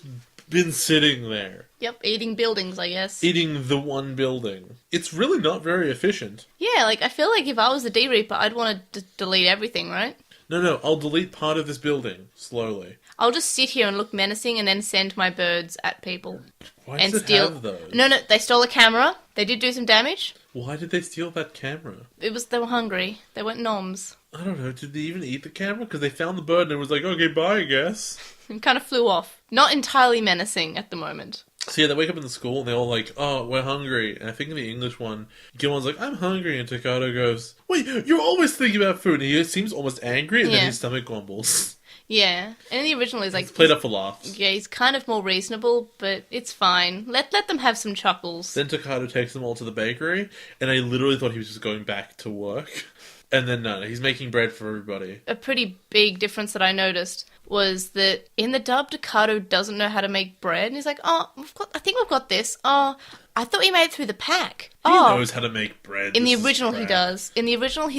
been sitting there. Yep, eating buildings, I guess. Eating the one building. It's really not very efficient. Yeah, like, I feel like if I was the D-Reaper, I'd want to delete everything, right? No, I'll delete part of this building, slowly. I'll just sit here and look menacing and then send my birds at people. Why And does it steal. have those? No, they stole a camera. They did do some damage. Why did they steal that camera? They were hungry. They weren't noms. I don't know, did they even eat the camera? Because they found the bird and it was like, okay, bye, I guess. And kind of flew off. Not entirely menacing at the moment. So yeah, they wake up in the school and they're all like, "Oh, we're hungry." And I think in the English one, Gilmon's like, "I'm hungry," and Takato goes, "Wait, you're always thinking about food." And he seems almost angry, and then his stomach grumbles. Yeah, and in the original, he's like... It's played up for laughs. Yeah, he's kind of more reasonable, but it's fine. Let them have some chuckles. Then Takato takes them all to the bakery, and I literally thought he was just going back to work. And then no, he's making bread for everybody. A pretty big difference that I noticed was that in the dub, Takato doesn't know how to make bread. And he's like, "Oh, I think we've got this. Oh, I thought we made it through the pack." He knows how to make bread. In the original, he does. In the original,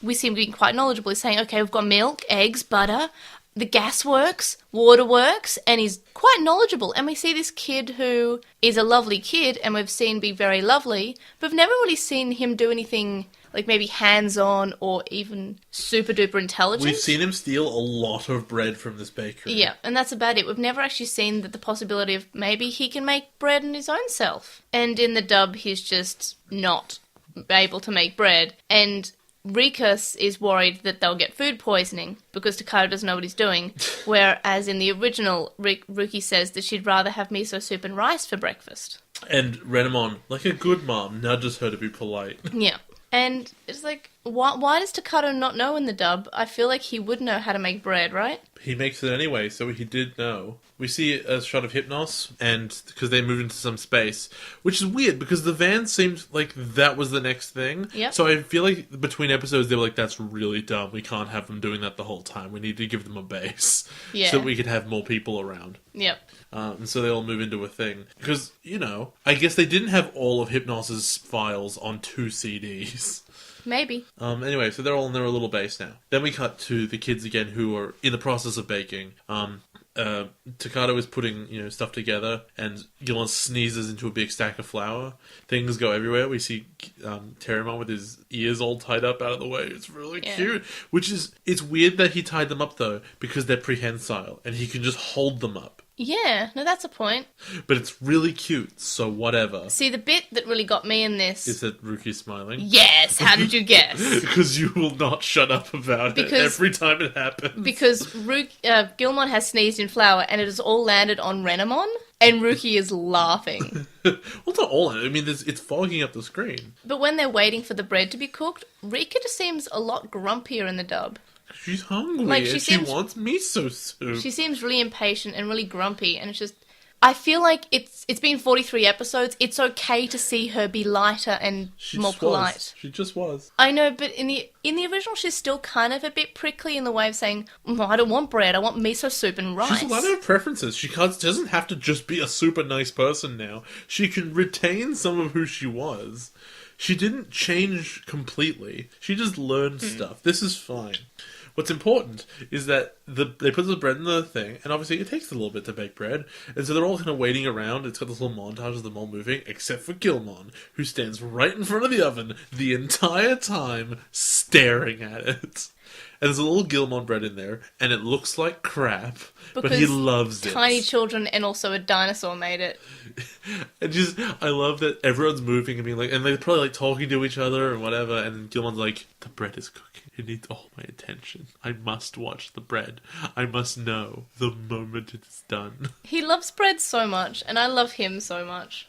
we see him being quite knowledgeable. He's saying, "Okay, we've got milk, eggs, butter, the gas works, water works," and he's quite knowledgeable. And we see this kid who is a lovely kid, and we've seen be very lovely, but we've never really seen him do anything like maybe hands-on or even super-duper intelligent. We've seen him steal a lot of bread from this bakery. Yeah, and that's about it. We've never actually seen the possibility of maybe he can make bread in his own self. And in the dub, he's just not able to make bread. And Rikus is worried that they'll get food poisoning because Takato doesn't know what he's doing. Whereas in the original, Ruki says that she'd rather have miso soup and rice for breakfast. And Renamon, like a good mom, nudges her to be polite. Yeah. And it's like, why does Takato not know in the dub? I feel like he would know how to make bread, right? He makes it anyway, so he did know. We see a shot of Hypnos, and because they moved into some space, which is weird because the van seemed like that was the next thing. Yep. So I feel like between episodes they were like, "That's really dumb. We can't have them doing that the whole time. We need to give them a base, so that we could have more people around." Yep. And so they all move into a thing because I guess they didn't have all of Hypnos's files on 2 CDs. Maybe. Anyway, so they're all in their little base now. Then we cut to the kids again who are in the process of baking. Takato is putting, stuff together, and Gilmon sneezes into a big stack of flour. Things go everywhere. We see Terriermon with his ears all tied up out of the way. It's really cute. It's weird that he tied them up, though, because they're prehensile, and he can just hold them up. Yeah, no, that's a point. But it's really cute, so whatever. See, the bit that really got me in this... Is that Ruki's smiling? Yes, how did you guess? Because you will not shut up about it every time it happens. Because Gilmon has sneezed in flour, and it has all landed on Renamon, and Ruki is laughing. Well, it's not all. I mean, it's fogging up the screen. But when they're waiting for the bread to be cooked, Rika just seems a lot grumpier in the dub. She's hungry and she wants miso soup. She seems really impatient and really grumpy, and it's just... I feel like it's been 43 episodes. It's okay to see her be lighter and more polite. She just was. I know, but in the original, she's still kind of a bit prickly in the way of saying, "I don't want bread. I want miso soup and rice." She's allowed to have preferences. She doesn't have to just be a super nice person now. She can retain some of who she was. She didn't change completely. She just learned stuff. This is fine. What's important is that they put the bread in the thing, and obviously it takes a little bit to bake bread, and so they're all kind of waiting around. It's got this little montage of them all moving, except for Gilmon, who stands right in front of the oven the entire time, staring at it. And there's a little Gilmon bread in there, and it looks like crap, but he loves it. Tiny children and also a dinosaur made it. I love that everyone's moving and being like, and they're probably like talking to each other and whatever, and Gilmon's like, "The bread is cooking. It needs all my attention. I must watch the bread. I must know the moment it is done." He loves bread so much, and I love him so much.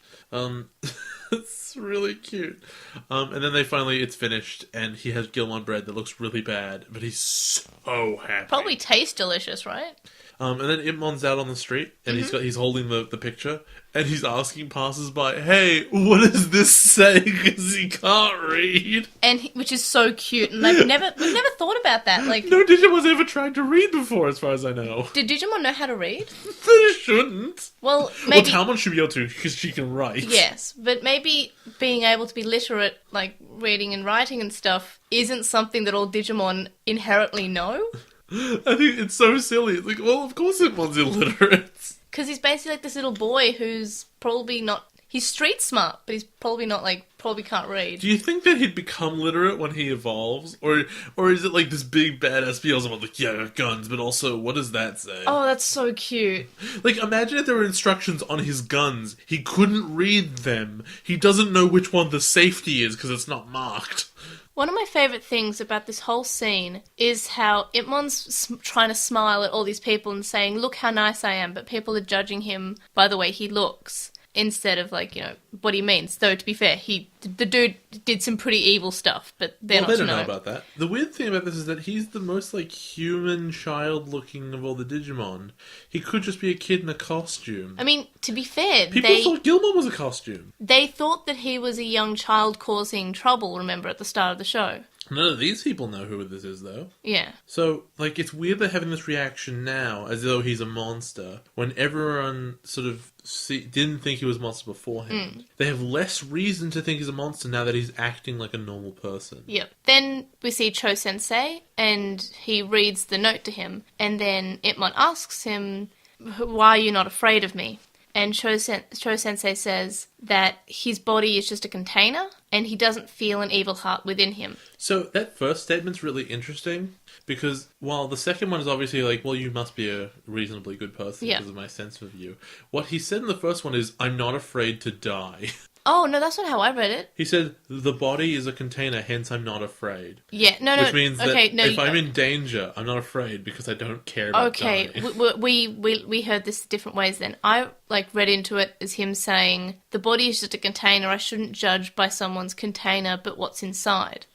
It's really cute. And then it's finished, and he has Gilmon bread that looks really bad, but he's so happy. Probably tastes delicious, right? And then Itmon's out on the street, and he's holding the picture, and he's asking passers-by, "Hey, what does this say?" Because he can't read. Which is so cute, and we've never thought about that. Like, no Digimon's ever tried to read before, as far as I know. Did Digimon know how to read? They shouldn't. Well, maybe... Well, Talmon should be able to, because she can write. Yes, but maybe being able to be literate, like reading and writing and stuff, isn't something that all Digimon inherently know. I think it's so silly. It's like, well, of course Itmon's illiterate. Because he's basically like this little boy who's probably not... He's street smart, but he's probably not, probably can't read. Do you think that he'd become literate when he evolves? Or is it like this big badass Beelzebub, like, yeah, I got guns, but also, what does that say? Oh, that's so cute. Like, imagine if there were instructions on his guns. He couldn't read them. He doesn't know which one the safety is because it's not marked. One of my favourite things about this whole scene is how Itmon's trying to smile at all these people and saying, "Look how nice I am," but people are judging him by the way he looks. instead of like, what he means. Though, to be fair, the dude did some pretty evil stuff, but they're not they to don't know. know about that. The weird thing about this is that he's the most like human child looking of all the Digimon. He could just be a kid in a costume. I mean, to be fair, People thought Gilmon was a costume. they thought that he was a young child causing trouble, remember, at the start of the show. None of these people know who this is, though. Yeah. So, like, it's weird they're having this reaction now, as though he's a monster, when everyone sort of didn't think he was a monster beforehand. They have less reason to think he's a monster now that he's acting like a normal person. Yep. Then we see Cho Sensei, and he reads the note to him, and then Itmon asks him, why are you not afraid of me? And Cho Sensei says that his body is just a container, and he doesn't feel an evil heart within him. So that first statement's really interesting, because while the second one is obviously like, well, you must be a reasonably good person because of my sense of you. What he said in the first one is, I'm not afraid to die. Oh, no, that's not how I read it. He said, the body is a container, hence I'm not afraid. Yeah, no. Which means that okay, no, if I'm in danger, I'm not afraid because I don't care about dying. we heard this different ways then. I read into it as him saying, the body is just a container, I shouldn't judge by someone's container, but what's inside.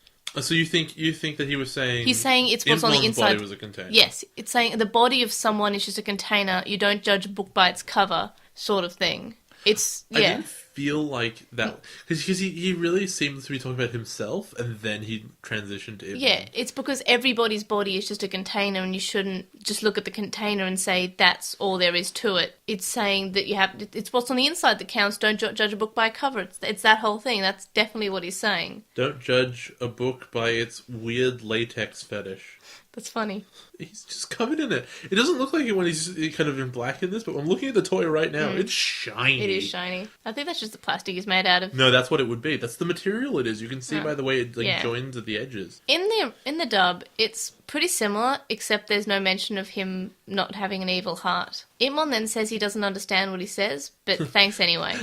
So you think that he was saying... He's saying it's what's on the Inmon's inside. body was a container. Yes, it's saying the body of someone is just a container, you don't judge a book by its cover, sort of thing. It's, yeah. I didn't feel like that, because he really seemed to be talking about himself, and then he transitioned to Ibn. Yeah, it's because everybody's body is just a container, and you shouldn't just look at the container and say that's all there is to it. It's saying that it's what's on the inside that counts. Don't judge a book by a cover. It's that whole thing. That's definitely what he's saying. Don't judge a book by its weird latex fetish. That's funny. He's just covered in it. It doesn't look like it when he's kind of in black in this, but I'm looking at the toy right now. It's shiny. It is shiny. I think that's just the plastic he's made out of. No, that's what it would be. That's the material it is. You can see by the way it joins at the edges. In the dub, it's pretty similar, except there's no mention of him not having an evil heart. Itmon then says he doesn't understand what he says, but thanks anyway.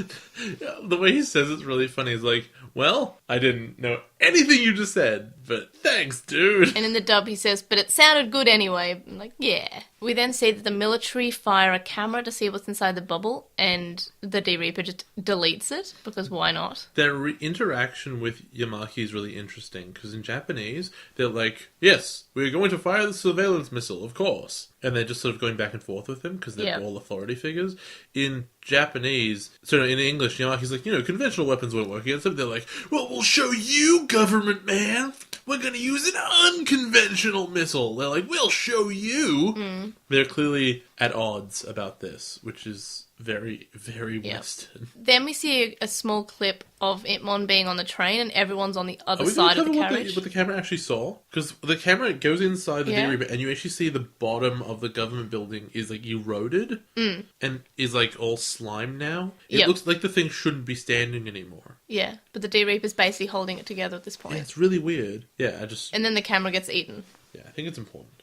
The way he says it's really funny. He's like, well, I didn't know anything you just said, but thanks, dude. And in the dub he says, but it sounded good anyway. I'm like, yeah. We then see that the military fire a camera to see what's inside the bubble, and the D-Reaper just deletes it, because why not? Their interaction with Yamaki is really interesting, because in Japanese, they're like, yes, we're going to fire the surveillance missile, of course. And they're just sort of going back and forth with him, because they're all authority figures. In Japanese, in English, Yamaki's like, conventional weapons won't work against them. They're like, well, we'll show you, government man. We're going to use an unconventional missile. They're like, we'll show you. They're clearly at odds about this, which is very, very Western. Then we see a small clip of Itmon being on the train and everyone's on the other side of the carriage. What the camera actually saw? Because the camera goes inside the D-Reaper and you actually see the bottom of the government building is like eroded and is like all slime now. It looks like the thing shouldn't be standing anymore. Yeah, but the D-Reaper's basically holding it together at this point. Yeah, it's really weird. Yeah, And then the camera gets eaten. Yeah, I think it's important.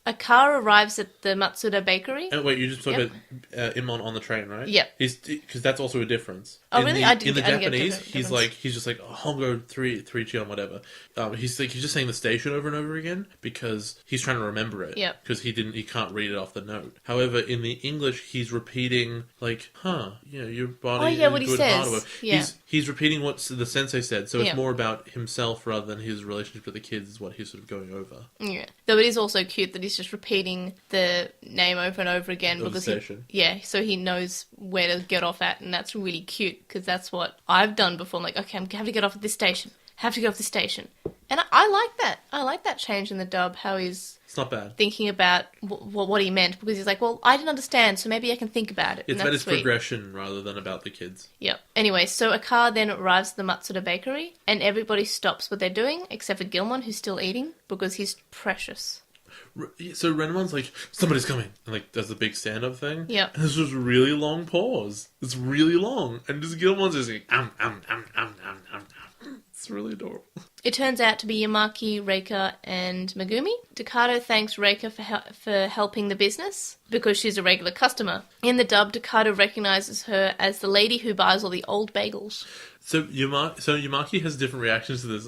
A car arrives at the Matsuda bakery. And wait, you just talked about Imon on the train, right? Yep. Because that's also a difference. Oh, really? In the Japanese, he's just like, Hongo 3 Chion, whatever. He's just saying the station over and over again because he's trying to remember it. Yep. Because he can't read it off the note. However, in the English, he's repeating like, your body. What he says. Yeah. He's repeating what the sensei said, so it's more about himself rather than his relationship with the kids is what he's sort of going over. Yeah. Though it is also cute that he's just repeating the name over and over again of because the station. So he knows where to get off at, and that's really cute because that's what I've done before. I'm like, okay, I'm have to get off at this station. Have to get off this station, and I like that. I like that change in the dub. How he's not bad thinking about what he meant because he's like, well, I didn't understand, so maybe I can think about it. It's about his progression rather than about the kids. Yep. Anyway, so a car then arrives at the Matsuda bakery, and everybody stops what they're doing except for Gilmon, who's still eating because he's precious. So Renemon's like, somebody's coming, and like does the big stand-up thing. Yep. And there's just really long pause. It's really long, and just Gilmon's just like, It's really adorable. It turns out to be Yamaki, Reika, and Megumi. Takato thanks Reika for helping the business because she's a regular customer. In the dub, Takato recognizes her as the lady who buys all the old bagels. So Yamaki has different reactions to this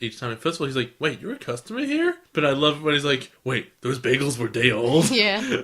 each time. First of all, he's like, "Wait, you're a customer here?" But I love when he's like, "Wait, those bagels were day old." Yeah.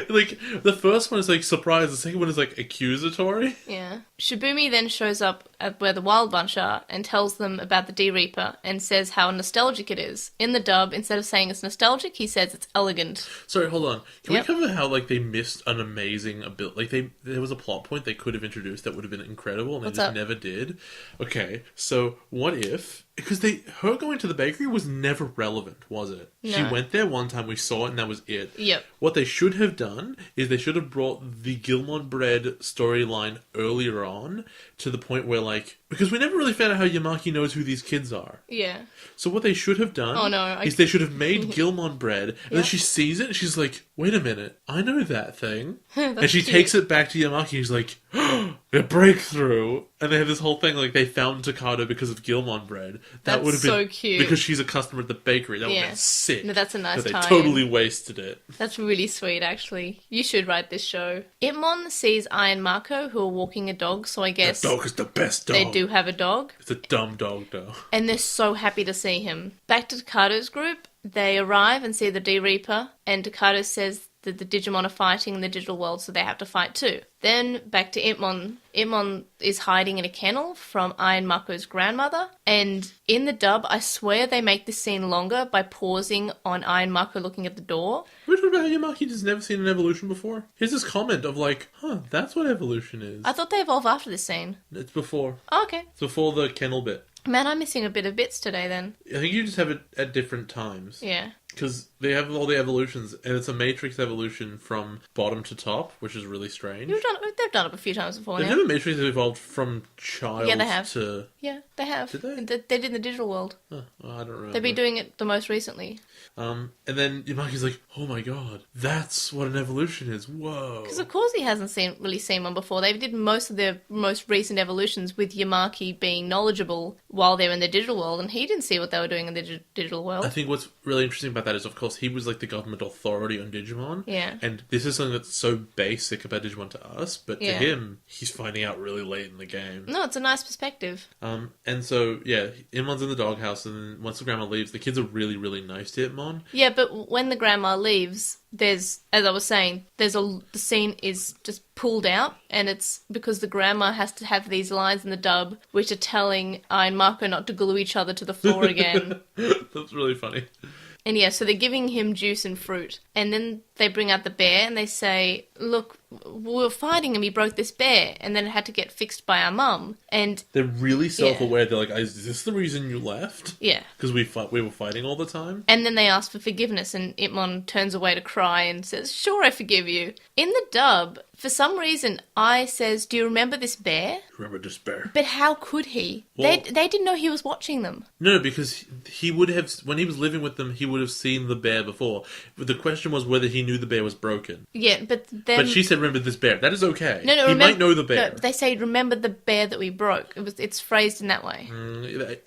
Like the first one is like surprise. The second one is like accusatory. Yeah. Shibumi then shows up at where the Wild Bunch are and tells them about the D-Reaper and says how nostalgic it is. In the dub, instead of saying it's nostalgic, he says it's elegant. Sorry, hold on. Can Yep. we cover how like they missed an amazing ability? Like there was a plot point they could have introduced that would have been incredible, and What's they just up? never did. Okay, so what if? Because her going to the bakery was never relevant, was it? She No. went there one time, we saw it, and that was it. Yep. What they should have done is they should have brought the Gilmon bread storyline earlier on to the point where, like, because we never really found out how Yamaki knows who these kids are. Yeah. So what they should have done Oh, no, is they should have made Gilmon bread, and then Yep. she sees it, and she's like, wait a minute, I know that thing. And That's she cute. takes it back to Yamaki, and he's like, a breakthrough. And they have this whole thing, like, they found Takato because of Gilmon bread. That That's would have been so cute. because she's a customer at the bakery. That would have Yeah. been sick. No, that's a nice But they tie-in. totally wasted it. That's really sweet, actually. You should write this show. Itmon sees Ai and Mako, who are walking a dog, so I guess That dog is the best dog. they do have a dog. It's a dumb dog, though. And they're so happy to see him. Back to Takato's group, they arrive and see the D-Reaper, and Takato says that the Digimon are fighting in the digital world, so they have to fight too. Then back to Itmon. Itmon is hiding in a kennel from Ai and Mako's grandmother, and in the dub, I swear they make this scene longer by pausing on Ai and Mako looking at the door. We talked about how Yamaki has never seen an evolution before. Here's this comment of like, that's what evolution is. I thought they evolve after this scene. It's before. Oh, okay. It's before the kennel bit. Man, I'm missing a bit of bits today then. I think you just have it at different times. Yeah. Because they have all the evolutions, and it's a matrix evolution from bottom to top, which is really strange. They've done it a few times before They've now. never matrix evolved from child Yeah, they have. to... Yeah, they have. Did they? They did in the digital world. Oh, I don't remember. They've been doing it the most recently. And then Yamaki's like, oh my god, that's what an evolution is. Whoa. Because of course he hasn't really seen one before. They did most of their most recent evolutions with Yamaki being knowledgeable while they're in the digital world, and he didn't see what they were doing in the digital world. I think what's really interesting about that is, of course, he was like the government authority on Digimon. Yeah. And this is something that's so basic about Digimon to us, but to Yeah. him, he's finding out really late in the game. No, it's a nice perspective. And so, yeah, Itmon's in the doghouse, and then once the grandma leaves, the kids are really, really nice to Itmon. Yeah, but when the grandma leaves, there's, as I was saying, the scene is just pulled out, and it's because the grandma has to have these lines in the dub, which are telling Ai and Mako not to glue each other to the floor again. That's really funny. And yeah, so they're giving him juice and fruit. And then they bring out the bear and they say, look, we were fighting and we broke this bear. And then it had to get fixed by our mum. And They're really self-aware. They're like, is this the reason you left? yeah. Because we were fighting all the time? And then they ask for forgiveness and Itmon turns away to cry and says, sure, I forgive you. In the dub, for some reason, Ai says, do you remember this bear? Remember despair. But how could he? Well- They didn't know he was watching them. No, because he would have, when he was living with them, he would have seen the bear before. But the question was whether he knew the bear was broken. Yeah, but then... But she said, remember this bear. That is okay. No, he might know the bear. No, they say, remember the bear that we broke. It's phrased in that way.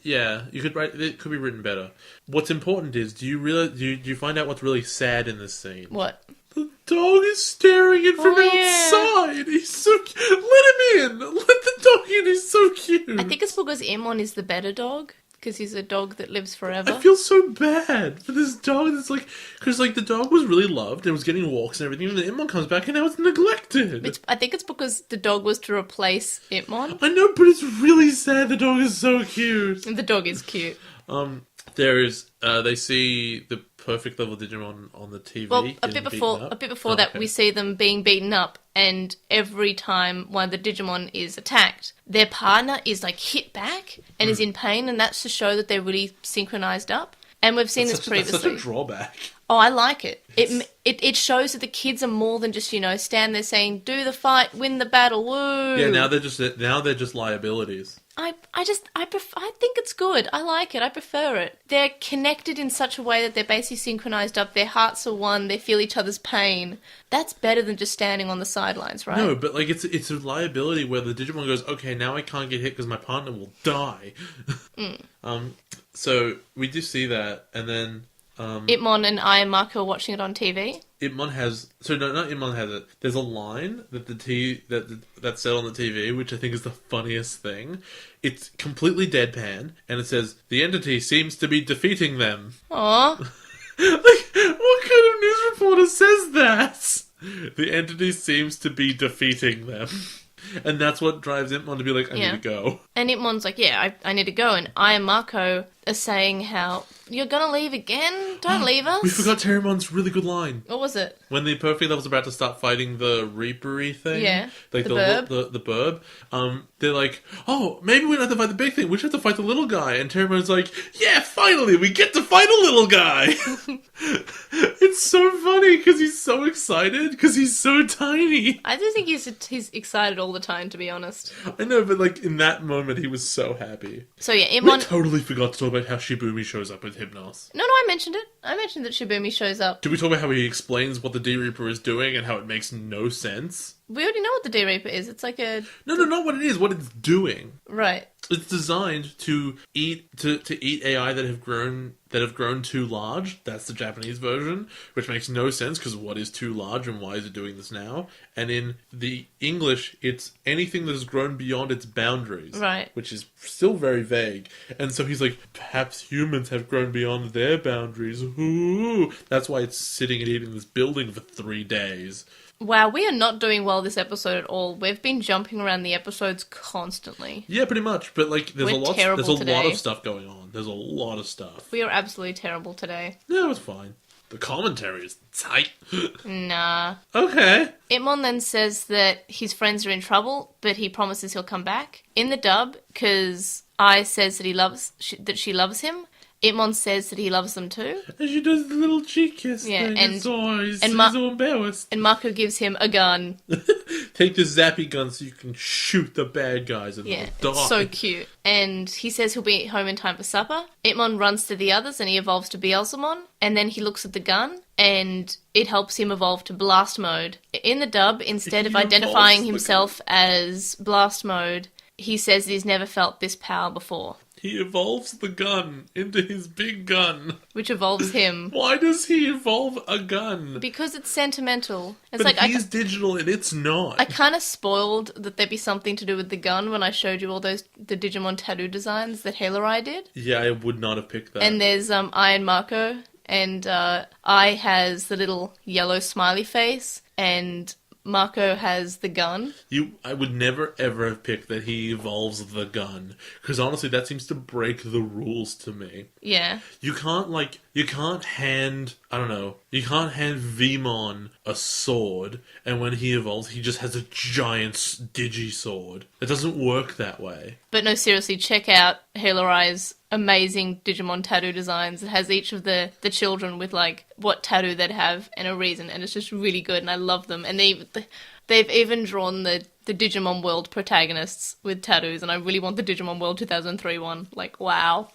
Yeah, you could write. It could be written better. What's important is, do you find out what's really sad in this scene? What? The dog is staring in from Oh, outside. He's so cute. Let him in. Let the dog in. He's so cute. I think it's because Imon is the better dog, because he's a dog that lives forever. I feel so bad for this dog that's like, because like the dog was really loved and was getting walks and everything, and then Imon comes back and now it's neglected. I think it's because the dog was to replace Itmon. I know, but it's really sad. The dog is so cute. And the dog is cute. There is, they see the perfect level Digimon on the TV. Well, a getting bit beaten up. before that, Okay. we see them being beaten up, and every time one of the Digimon is attacked, their partner is like hit back and is in pain, and that's to show that they're really synchronized up. And we've seen this previously. That's such a drawback. Oh, I like it. It shows that the kids are more than just, stand there saying, do the fight, win the battle, woo. Yeah, now they're just liabilities. I think it's good. I like it. I prefer it. They're connected in such a way that they're basically synchronized up. Their hearts are one. They feel each other's pain. That's better than just standing on the sidelines, right? No, but like it's a liability where the Digimon goes, okay, now I can't get hit because my partner will die. So we do see that, and then Itmon and I and Marco are watching it on TV. Itmon has not Itmon has it. There's a line that that's said on the TV, which I think is the funniest thing. It's completely deadpan, and it says, "The entity seems to be defeating them." Aww. Like, what kind of news reporter says that? The entity seems to be defeating them. And that's what drives Itmon to be like, I need to go. And Itmon's like, yeah, I need to go. And I and Marco are saying how, you're gonna leave again? Don't leave us. We forgot Terriermon's really good line. What was it? When the Perfect Level's about to start fighting the Reapery thing. Yeah, Like the burb. The burb. They're like, oh, maybe we don't have to fight the big thing. We just have to fight the little guy. And Terriermon's like, yeah, finally, we get to fight a little guy. It's so funny because he's so excited because he's so tiny. I do think he's excited all the time, to be honest. I know, but like in that moment, he was so happy. So yeah, We Itmon... totally forgot to talk about how Shibumi shows up with Hypnos. No, I mentioned it. I mentioned that Shibumi shows up. Did we talk about how he explains what the D-Reaper is doing and how it makes no sense? We already know what the D-Reaper is. It's like a... No, not what it is, what it's doing. Right. It's designed to eat AI that have grown too large. That's the Japanese version, which makes no sense because what is too large and why is it doing this now? And in the English, it's anything that has grown beyond its boundaries, Right. Which is still very vague. And so he's like, perhaps humans have grown beyond their boundaries. Ooh. That's why it's sitting and eating this building for 3 days. Wow, we are not doing well this episode at all. We've been jumping around the episodes constantly. Yeah, pretty much. But like, there's We're a lot terrible of stuff going on. There's a lot of stuff. We are absolutely terrible today. Yeah, it was fine. The commentary is tight. Nah. Okay. Itmon then says that his friends are in trouble, but he promises he'll come back. In the dub, because I says that she loves him, Itmon says that he loves them too. And she does the little cheek kiss Yeah, thing. and- He's so and embarrassed. And Marco gives him a gun. Take the zappy gun so you can shoot the bad guys and Yeah, they'll die. it's so cute. And he says he'll be home in time for supper. Itmon runs to the others and he evolves to Beelzemon. And then he looks at the gun and it helps him evolve to Blast Mode. In the dub, instead of He identifying evolves the himself as Blast Mode, he says that he's never felt this power before. He evolves the gun into his big gun. Which evolves him. Why does he evolve a gun? Because it's sentimental. It's But like he's digital and it's not. I kind of spoiled that there'd be something to do with the gun when I showed you all the Digimon tattoo designs that Hailerai did. Yeah, I would not have picked that. And there's I and Marco, and I has the little yellow smiley face, and Marco has the gun. I would never ever have picked that he evolves the gun. Because honestly, that seems to break the rules to me. Yeah. You can't hand Vmon a sword, and when he evolves, he just has a giant digi-sword. It doesn't work that way. But no, seriously, check out Hailerai's amazing Digimon tattoo designs. It has each of the children with, like, what tattoo they'd have and a reason, and it's just really good, and I love them. And they've even drawn the Digimon World protagonists with tattoos, and I really want the Digimon World 2003 one. Like, wow.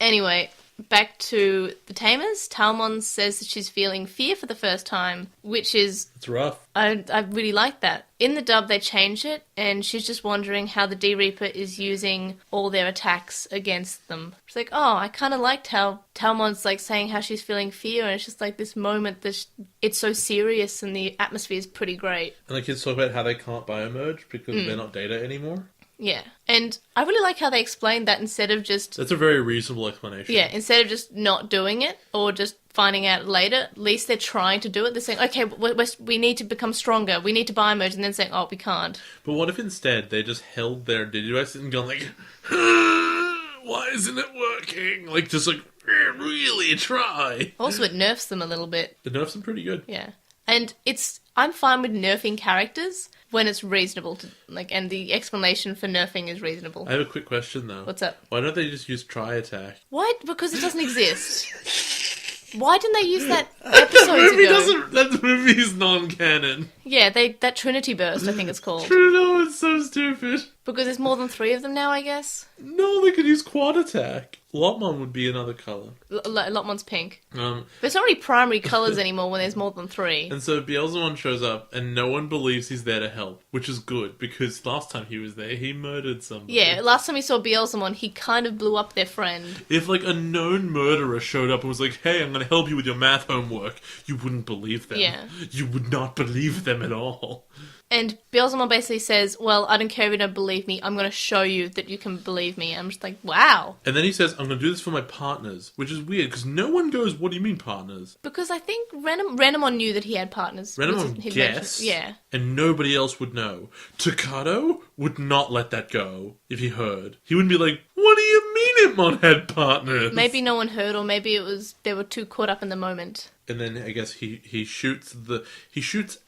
Anyway, back to the Tamers. Talmon says that she's feeling fear for the first time, which is... It's rough. I really like that. In the dub, they changed it, and she's just wondering how the D-Reaper is using all their attacks against them. She's like, oh, I kind of liked how Talmon's like saying how she's feeling fear, and it's just like this moment that it's so serious, and the atmosphere is pretty great. And the kids talk about how they can't biomerge because they're not data anymore. Yeah, and I really like how they explained that instead of just... That's a very reasonable explanation. Yeah, instead of just not doing it, or just finding out later, at least they're trying to do it. They're saying, okay, we need to become stronger, we need to biomerge, and then saying, oh, we can't. But what if instead they just held their Digivice and gone like, why isn't it working? Like, just like, really try. Also, it nerfs them a little bit. It nerfs them pretty good. Yeah. And I'm fine with nerfing characters when it's reasonable to, like, and the explanation for nerfing is reasonable. I have a quick question though. What's up? Why don't they just use try attack? Why? Because it doesn't exist. Why didn't they use that episodes ago? That movie is non-canon. Yeah, that Trinity Burst, I think it's called. No, it's so stupid. Because there's more than 3 of them now, I guess. No, they could use quad attack. Lotmon would be another colour. Lotmon's pink. Um, But it's not really primary colours anymore when there's more than 3. and so Beelzemon shows up, and no one believes he's there to help, which is good, because last time he was there, he murdered somebody. Yeah, last time we saw Beelzemon, he kind of blew up their friend. If, like, a known murderer showed up and was like, hey, I'm gonna help you with your math homework, you wouldn't believe them. Yeah. You would not believe them at all. And Beelzemon basically says, well, I don't care if you don't believe me, I'm going to show you that you can believe me. I'm just like, wow. And then he says, I'm gonna do this for my partners, which is weird, because no one goes, what do you mean partners? Because I think Renamon knew that he had partners. Renamon He'd guessed, mentioned- Yeah. and nobody else would know. Takato would not let that go if he heard. He wouldn't be like, what do you mean Itmon had partners? Maybe no one heard, or maybe it was they were too caught up in the moment. And then I guess he shoots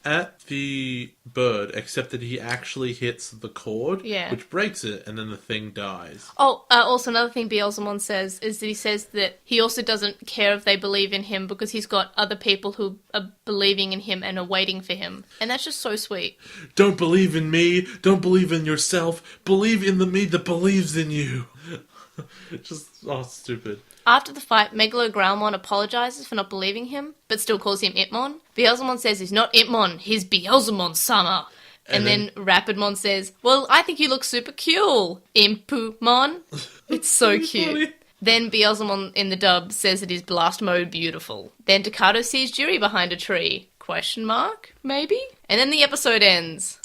at the bird, except that he actually hits the cord, Yeah. which breaks it, and then the thing dies. Oh, also another thing Beelzemon says is that he says that he also doesn't care if they believe in him because he's got other people who are believing in him and are waiting for him. And that's just so sweet. Don't believe in me. Don't believe in yourself. Believe in the me that believes in you. Just stupid. After the fight, Megalogrowlmon apologizes for not believing him, but still calls him Itmon. Beelzemon says he's not Itmon, he's Beelzemon-sama. And then Rapidmon says, well, I think you look super cool, Impumon. It's so cute. Funny. Then Beelzemon in the dub says that his blast mode beautiful. Then Takato sees Juri behind a tree. Question mark? Maybe? And then the episode ends.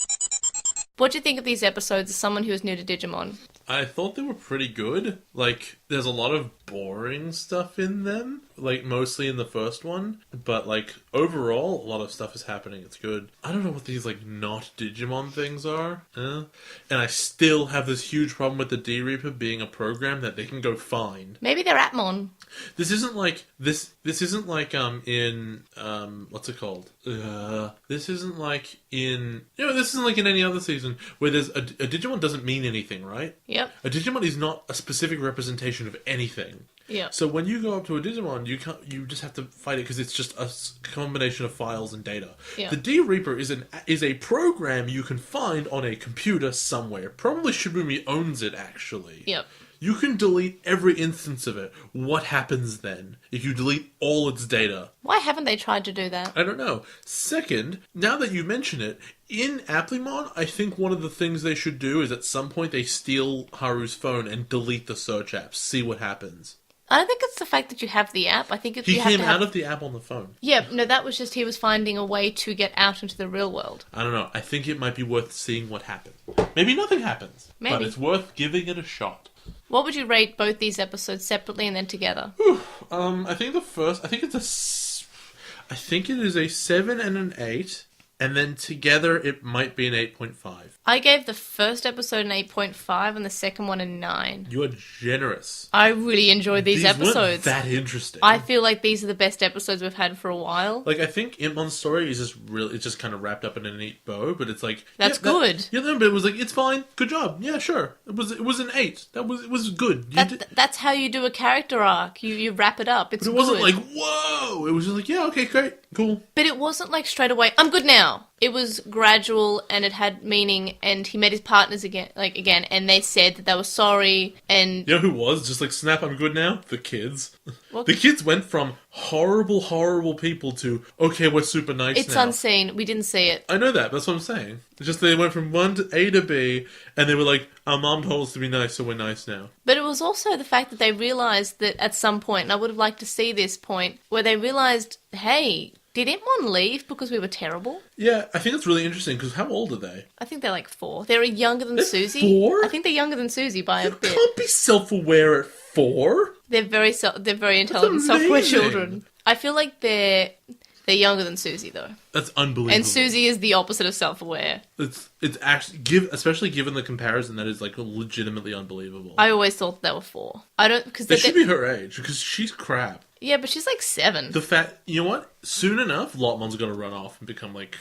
What do you think of these episodes as someone who is new to Digimon? I thought they were pretty good. Like, there's a lot of boring stuff in them, like, mostly in the first one. But, like, overall, a lot of stuff is happening. It's good. I don't know what these, like, not Digimon things are. And I still have this huge problem with the D-Reaper being a program that they can go find. Maybe they're Atmon. This isn't like, this isn't like, in, what's it called? This isn't like in, this isn't like in any other season where there's a Digimon doesn't mean anything, right? Yep. A Digimon is not a specific representation of anything. Yep. So when you go up to a Digimon, you just have to fight it because it's just a combination of files and data. Yeah. The D-Reaper is a program you can find on a computer somewhere. Probably Shibumi owns it, actually. Yep. You can delete every instance of it. What happens then if you delete all its data? Why haven't they tried to do that? I don't know. Second, now that you mention it, in Applimon, I think one of the things they should do is at some point they steal Haru's phone and delete the search apps. See what happens. I don't think it's the fact that you have the app. I think it's He you have came to have... out of the app on the phone. Yeah, no, that was just he was finding a way to get out into the real world. I don't know. I think it might be worth seeing what happens. Maybe nothing happens. But Maybe. it's worth giving it a shot. What would you rate both these episodes separately and then together? I think I think it is a 7 and an 8, and then together it might be an 8.5. I gave the first episode an 8.5 and the second one a 9. You are generous. I really enjoyed these Weren't episodes. that interesting. I feel like these are the best episodes we've had for a while. Like, I think Immon's story is just really, it's just kind of wrapped up in a neat bow, but it's like... That's good. Yeah, no, but it was like, it's fine, good job, yeah, sure. It was an 8. It was good. That's how you do a character arc. You wrap it up. It's But it wasn't good. like, whoa! It was just like, yeah, okay, great, cool. But it wasn't like straight away, I'm good now. It was gradual and it had meaning, and he met his partners again, and they said that they were sorry, and... You know who was? Just like, snap, I'm good now? The kids. What? The kids went from horrible, horrible people to, okay, we're super nice It's now. unseen. We didn't see it. I know that, that's what I'm saying. It's just they went from one to A to B, and they were like, our mom told us to be nice, so we're nice now. But it was also the fact that they realised that at some point, and I would have liked to see this point, where they realised, hey, did Itmon leave because we were terrible? Yeah, I think it's really interesting, because how old are they? I think they're like 4. They're younger than They're Susie. 4? I think they're younger than Susie by a You bit. can't be self-aware at 4. They're very intelligent, self-aware amazing. children. I feel like they're younger than Susie though, That's unbelievable. and Susie is the opposite of self-aware. It's actually especially given the comparison, that is like legitimately unbelievable. I always thought they were 4. I don't because They should be her age, because she's crap. Yeah, but she's like 7. The fact, you know what? Soon enough, Lotmon's gonna run off and become like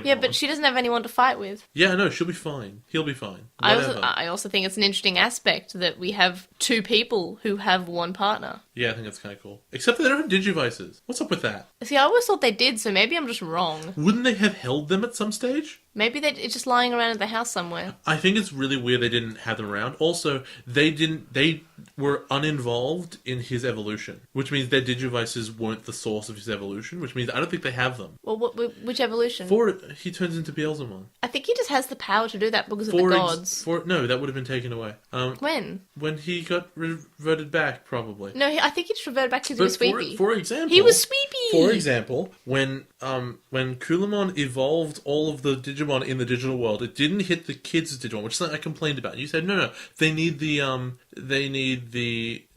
Yeah, but she doesn't have anyone to fight with. Yeah, no, she'll be fine. He'll be fine. I also think it's an interesting aspect that we have 2 people who have one partner. Yeah, I think that's kind of cool. Except that they don't have Digivices. What's up with that? See, I always thought they did, so maybe I'm just wrong. Wouldn't they have held them at some stage? Maybe it's just lying around at the house somewhere. I think it's really weird they didn't have them around. Also, they were uninvolved in his evolution, which means their Digivices weren't the source of his evolution, which means I don't think they have them. Well, which evolution? He turns into Beelzemon. I think he just has the power to do that because of the gods. No, that would have been taken away. When? When he got reverted back, probably. No, I think he just reverted back because he was Sweepy. For example... He was Sweepy! For example, when Kulamon evolved all of the Digimon in the digital world, it didn't hit the kids' Digimon, which is something I complained about. You said, no, they need the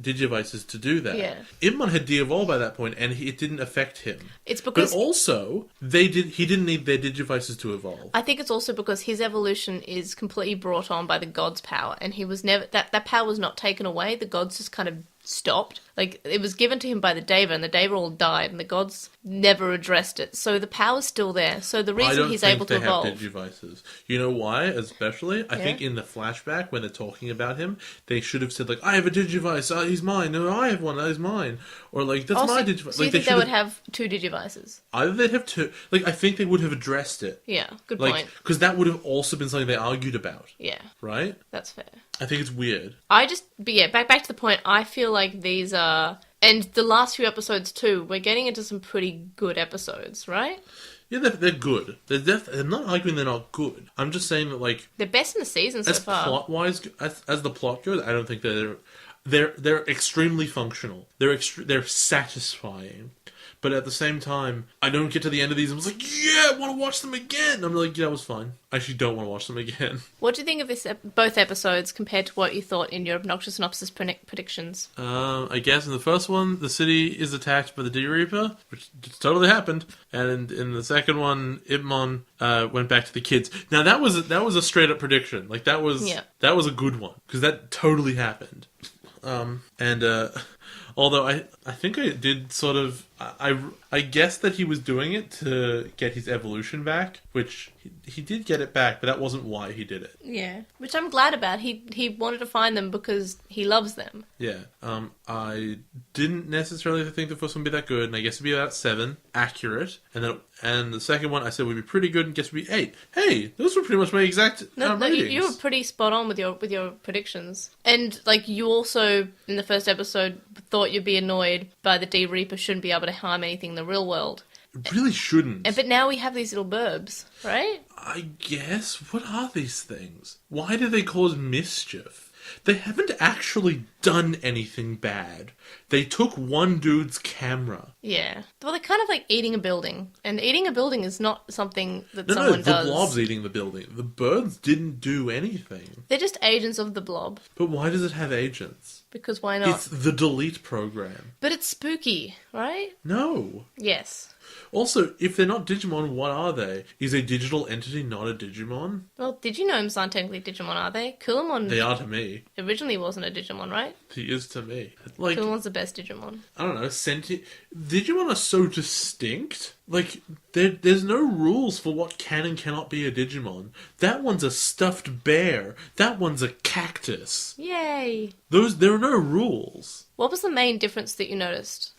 Digivices to do that. Yeah. Imon had de-evolved by that point, and it didn't affect him. It's because... But also, he didn't need their Digivices to evolve. I think it's also because his evolution is completely brought on by the gods' power, and he was never... That power was not taken away, the gods just kind of stopped. Like, it was given to him by the Deva, and the Deva all died, and the gods never addressed it. So the power's still there. So the reason he's able to evolve... I don't think they have Digivices. You know why, especially? I think in the flashback, when they're talking about him, they should have said, like, I have a Digivice, he's mine. No, I have one, that is mine. Or, like, that's my Digivice. So you think they would have 2 Digivices? Either they'd have 2... Like, I think they would have addressed it. Yeah, good point. Because that would have also been something they argued about. Yeah. Right? That's fair. I think it's weird. But yeah, back to the point, I feel like these are... And the last few episodes too, we're getting into some pretty good episodes, right? Yeah, they're good. I'm not arguing they're not good. I'm just saying that, like... They're best in the season so far. Plot-wise, as the plot goes, I don't think they're extremely functional. They're satisfying. But at the same time, I don't get to the end of these and I was like, yeah, I want to watch them again. I'm like, yeah, that was fine. I actually don't want to watch them again. What do you think of this both episodes compared to what you thought in your Obnoxious Synopsis predictions? I guess in the first one, the city is attacked by the D-Reaper, which totally happened. And in the second one, Ibmon went back to the kids. Now, that was a straight-up prediction. Like, that was a good one. Because that totally happened. Although I think I did sort of... I guessed that he was doing it to get his evolution back, which he did get it back, but that wasn't why he did it. Yeah, which I'm glad about. He wanted to find them because he loves them. Yeah. I didn't necessarily think the first one would be that good, and I guess it'd be about 7, accurate, and the second one I said would be pretty good, and guess would be 8. Hey, those were pretty much my exact ratings. You were pretty spot on with your predictions, and like you also in the first episode thought you'd be annoyed by the D-Reaper shouldn't be able to harm anything in the real world. It really shouldn't. But now we have these little burbs, right? I guess. What are these things? Why do they cause mischief? They haven't actually done anything bad. They took one dude's camera. Yeah. Well, they're kind of like eating a building. And eating a building is not something that someone does. No, the blob's eating the building. The birds didn't do anything. They're just agents of the blob. But why does it have agents? Because why not? It's the delete program. But it's spooky, right? No. Yes. Also, if they're not Digimon, what are they? Is a digital entity not a Digimon? Well, Diginomes aren't technically Digimon, are they? Kulamon... They are to me. Originally wasn't a Digimon, right? He is to me. Like, Kulamon's the best Digimon. I don't know, Digimon are so distinct. Like, there's no rules for what can and cannot be a Digimon. That one's a stuffed bear. That one's a cactus. Yay! There are no rules. What was the main difference that you noticed?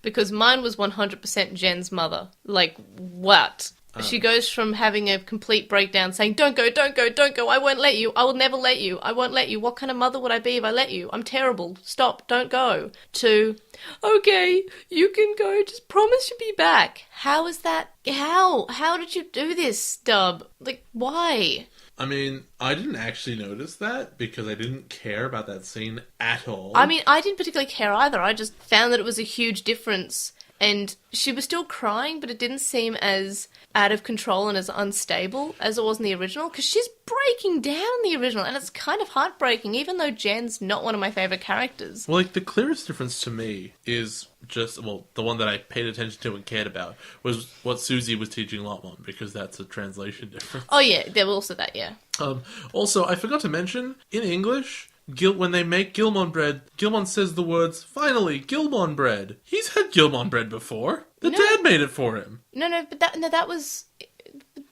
Because mine was 100% Jen's mother. Like, what? She goes from having a complete breakdown saying, don't go, don't go, don't go, I won't let you, I will never let you, I won't let you, what kind of mother would I be if I let you? I'm terrible, stop, don't go. To, okay, you can go, just promise you'll be back. How is that? How did you do this, Dub? Like, why? I mean, I didn't actually notice that because I didn't care about that scene at all. I mean, I didn't particularly care either. I just found that it was a huge difference. And she was still crying, but it didn't seem as out of control and as unstable as it was in the original, because she's breaking down in the original, and it's kind of heartbreaking, even though Jen's not one of my favourite characters. Well, like, the clearest difference to me is just, well, the one that I paid attention to and cared about was what Susie was teaching Lotmon, because that's a translation difference. Oh, yeah, there was also that, yeah. Also, I forgot to mention, in English, when they make Gilmon bread, Gilmon says the words, "Finally, Gilmon bread." He's had Gilmon bread before. The dad made it for him. But that was...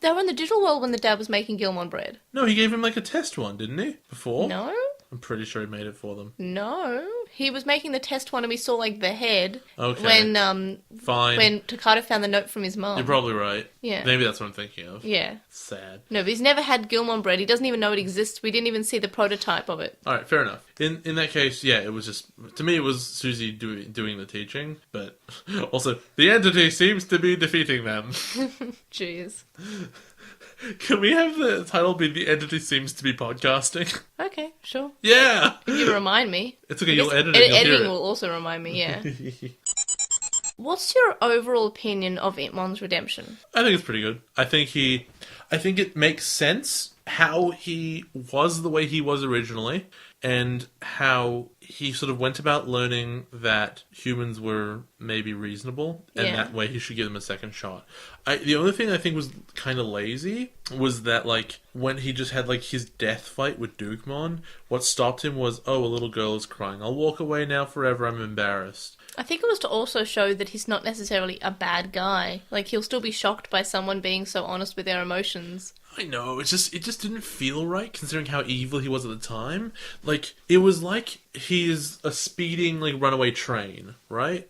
They were in the digital world when the dad was making Gilmon bread. No, he gave him like a test one, didn't he? Before? No? I'm pretty sure he made it for them. No. He was making the test one and we saw, like, the head. Okay. Fine. When Takato found the note from his mom. You're probably right. Yeah. Maybe that's what I'm thinking of. Yeah. Sad. No, but he's never had Gilmon bread. He doesn't even know it exists. We didn't even see the prototype of it. Alright, fair enough. In that case, yeah, it was just... To me, it was Susie doing the teaching, but also, the entity seems to be defeating them. Jeez. Can we have the title be "The Entity Seems to Be Podcasting"? Okay, sure. Yeah! You remind me. It's okay, you'll edit it, you'll editing hear it. will also remind me, yeah. What's your overall opinion of Itmon's redemption? I think it's pretty good. I think it makes sense how he was the way he was originally, and how he sort of went about learning that humans were maybe reasonable, and that way he should give them a second shot. The only thing I think was kind of lazy was that, like, when he just had, like, his death fight with Digimon, what stopped him was, oh, a little girl is crying. I'll walk away now forever, I'm embarrassed. I think it was to also show that he's not necessarily a bad guy. Like, he'll still be shocked by someone being so honest with their emotions. I know, it just didn't feel right, considering how evil he was at the time. Like, it was like he's a speeding, like, runaway train, right?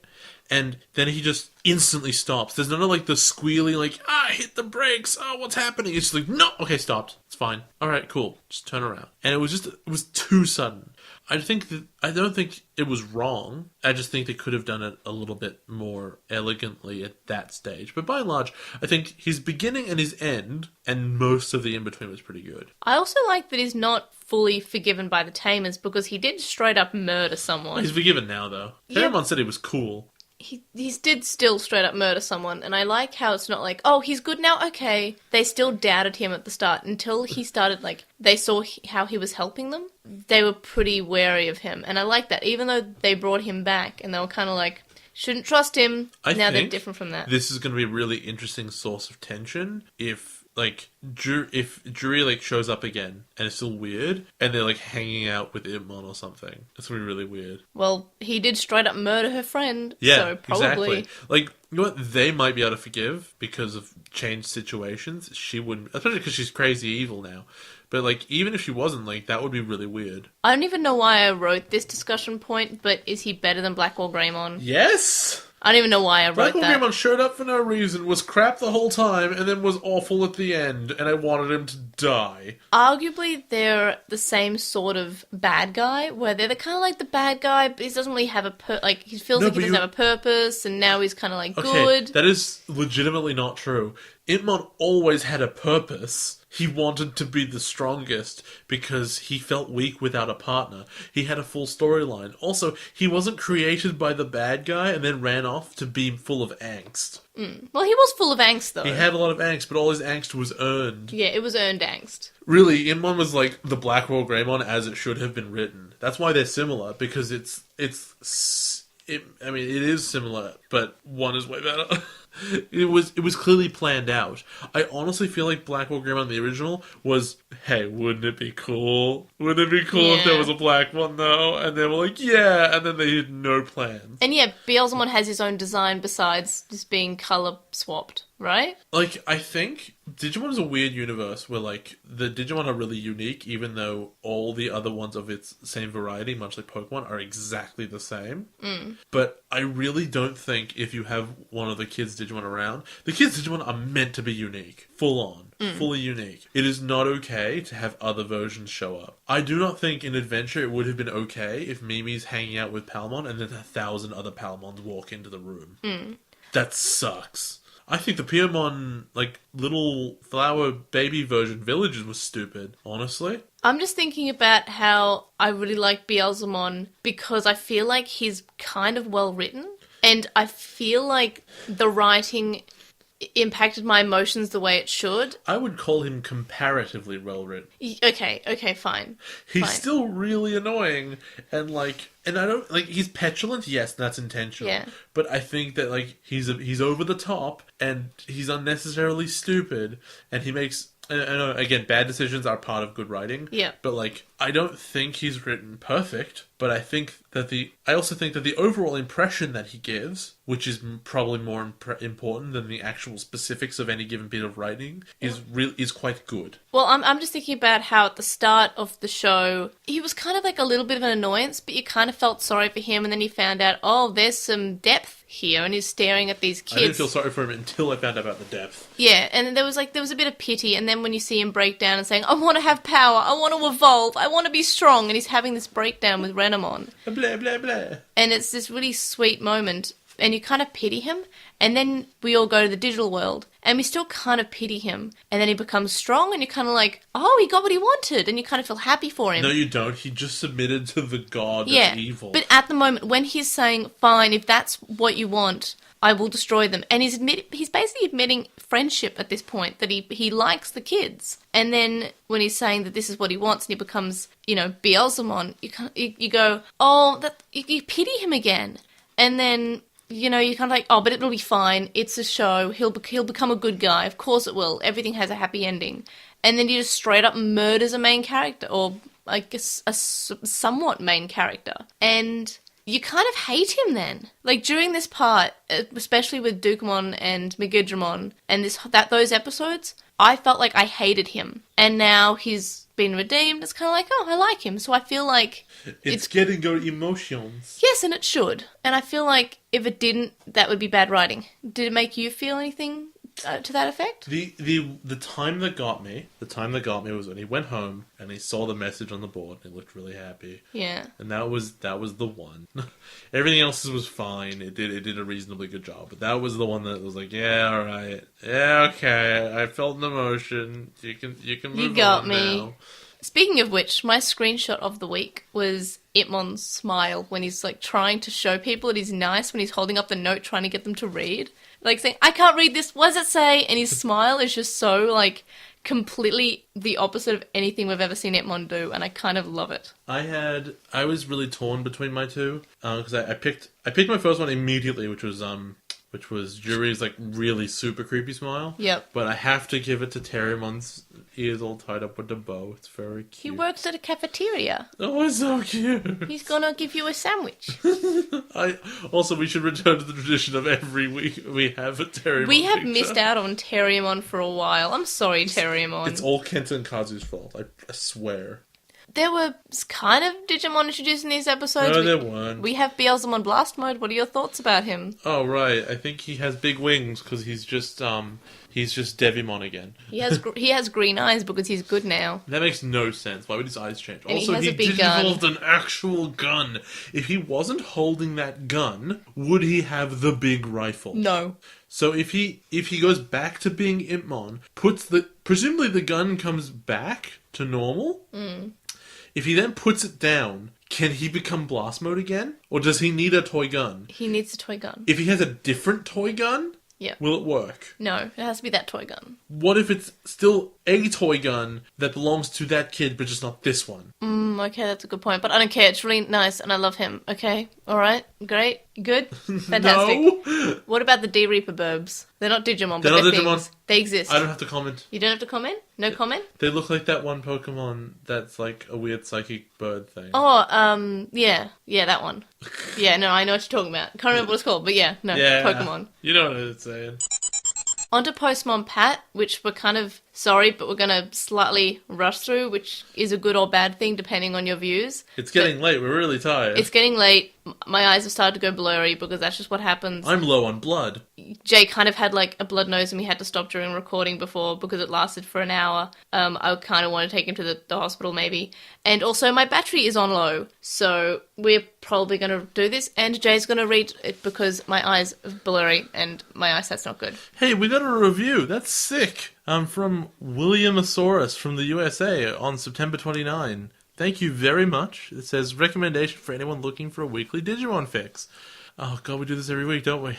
And then he just instantly stops. There's none of, like, the squealing, like, hit the brakes, what's happening? It's just like, no, okay, stopped. It's fine. Alright, cool. Just turn around. And it was too sudden. I don't think it was wrong. I just think they could have done it a little bit more elegantly at that stage. But by and large, I think his beginning and his end, and most of the in-between, was pretty good. I also like that he's not fully forgiven by the Tamers, because he did straight up murder someone. He's forgiven now, though. Terriermon said he was cool. He did still straight up murder someone, and I like how it's not like, oh, he's good now, okay. They still doubted him at the start until he started, like, they saw how he was helping them. They were pretty wary of him, and I like that. Even though they brought him back, and they were kind of like, shouldn't trust him, now they're different from that. This is going to be a really interesting source of tension if, like, if Juri, like, shows up again and it's still weird and they're, like, hanging out with Itmon or something. It's going to be really weird. Well, he did straight up murder her friend, yeah, so probably. Exactly. Like, you know what? They might be able to forgive because of changed situations. She wouldn't, especially because she's crazy evil now. But, like, even if she wasn't, like, that would be really weird. I don't even know why I wrote this discussion point, but is he better than Blackwall Greymon? Yes! I don't even know why I wrote that. Blackwall Greymon showed up for no reason, was crap the whole time, and then was awful at the end, and I wanted him to die. Arguably, they're the same sort of bad guy, where they're kind of like the bad guy, but he doesn't really have he feels like he doesn't have a purpose, and now he's kind of like good. That is legitimately not true. Itmon always had a purpose. He wanted to be the strongest because he felt weak without a partner. He had a full storyline. Also, he wasn't created by the bad guy and then ran off to be full of angst. Well, he was full of angst, though. He had a lot of angst, but all his angst was earned. Yeah, it was earned angst. Really, Itmon was like the Blackwall Greymon as it should have been written. That's why they're similar, because it is similar, but one is way better. It was clearly planned out. I honestly feel like Blackwall Greymon, the original, was, hey, wouldn't it be cool? Wouldn't it be cool if there was a black one, though? And they were like, yeah, and then they had no plans. And yeah, Beelzemon has his own design besides just being colour swapped, right? Like, I think Digimon is a weird universe where, like, the Digimon are really unique, even though all the other ones of its same variety, much like Pokemon, are exactly the same. But I really don't think if you have one of the kids' Digimon around, the kids' Digimon are meant to be unique. Full on. Fully unique. It is not okay to have other versions show up. I do not think in Adventure it would have been okay if Mimi's hanging out with Palmon and then 1,000 other Palmons walk into the room. That sucks. I think the Piermon, like, little flower baby version villages was stupid, honestly. I'm just thinking about how I really like Beelzemon because I feel like he's kind of well written, and I feel like the writing impacted my emotions the way it should. I would call him comparatively well written. Okay, fine. He's still really annoying, and I don't, like, he's petulant, yes, that's intentional. Yeah. But I think that, like, he's over the top, and he's unnecessarily stupid, and he makes, I know, again, bad decisions are part of good writing. Yeah. But, like, I don't think he's written perfect, but I also think that the overall impression that he gives, which is probably more important than the actual specifics of any given bit of writing, is quite good. Well, I'm just thinking about how at the start of the show, he was kind of like a little bit of an annoyance, but you kind of felt sorry for him, and then you found out, oh, there's some depth here, and he's staring at these kids. I didn't feel sorry for him until I found out about the depth. Yeah, and there was a bit of pity, and then when you see him break down and saying, I want to have power, I want to evolve, I want to be strong, and he's having this breakdown with Renamon. Blah, blah, blah. And it's this really sweet moment, and you kind of pity him, and then we all go to the digital world, and we still kind of pity him, and then he becomes strong, and you're kind of like, oh, he got what he wanted, and you kind of feel happy for him. No, you don't. He just submitted to the god of evil. But at the moment, when he's saying, fine, if that's what you want, I will destroy them, and he's basically admitting friendship at this point, that he likes the kids. And then when he's saying that this is what he wants, and he becomes, Beelzemon, you go, oh, you pity him again. And then, you're kind of like, oh, but it'll be fine. It's a show. He'll become a good guy. Of course it will. Everything has a happy ending. And then he just straight up murders a main character, or I guess a somewhat main character. And you kind of hate him then. Like, during this part, especially with Dukemon and Megidramon and those episodes, I felt like I hated him. And now he's been redeemed. It's kind of like, oh, I like him. So I feel like it's getting your emotions. Yes, and it should. And I feel like if it didn't, that would be bad writing. Did it make you feel anything to that effect? The time that got me was when he went home and he saw the message on the board and he looked really happy. Yeah. And that was the one. Everything else was fine. It did a reasonably good job, but that was the one that was like, yeah, all right, yeah, okay. I felt an emotion. You can move on. You got me. Now. Speaking of which, my screenshot of the week was Itmon's smile when he's like trying to show people that he's nice, when he's holding up the note trying to get them to read. Like saying, I can't read this, what does it say? And his smile is just so like completely the opposite of anything we've ever seen Itmon do, and I kind of love it. I was really torn between my two, because I picked my first one immediately, which was Jury's like really super creepy smile. Yep. But I have to give it to Terriermon's ears all tied up with a bow. It's very cute. He works at a cafeteria. Oh, it's so cute. He's gonna give you a sandwich. We should return to the tradition of every week we have a Terriermon. We have missed out on Terriermon for a while. I'm sorry, Terriermon. It's all Kenta and Kazu's fault. I swear. There were kind of Digimon introduced in these episodes. No, there weren't. We have Beelzemon Blast Mode. What are your thoughts about him? Oh, right. I think he has big wings because he's just Devimon again. He has green eyes because he's good now. That makes no sense. Why would his eyes change? And also, he did hold an actual gun. If he wasn't holding that gun, would he have the big rifle? No. So if he goes back to being Itmon, presumably the gun comes back to normal. Mm. If he then puts it down, can he become Blast Mode again? Or does he need a toy gun? He needs a toy gun. If he has a different toy gun, yeah, will it work? No, it has to be that toy gun. What if it's still a toy gun that belongs to that kid, but just not this one? Okay, that's a good point. But I don't care. It's really nice, and I love him. Okay, all right, great, good, fantastic. No. What about the D-Reaper burbs? They're not Digimon, but they're Digimon. Things. They exist. I don't have to comment. You don't have to comment? No comment? They look like that one Pokemon that's like a weird psychic bird thing. Oh, yeah, that one. Yeah, no, I know what you're talking about. Can't remember what it's called, but yeah, Pokemon. You know what it's saying. On to Postmon Pat, which we're kind of sorry, but we're going to slightly rush through, which is a good or bad thing depending on your views. It's getting late. We're really tired. It's getting late. My eyes have started to go blurry because that's just what happens. I'm low on blood. Jay kind of had like a blood nose and we had to stop during recording before because it lasted for an hour. I kind of want to take him to the hospital maybe. And also my battery is on low, so we're probably going to do this. And Jay's going to read it because my eyes are blurry and my eyesight's not good. Hey, we got a review. That's sick. From Williamasaurus from the USA on September 29. Thank you very much. It says, recommendation for anyone looking for a weekly Digimon fix. Oh god, we do this every week, don't we?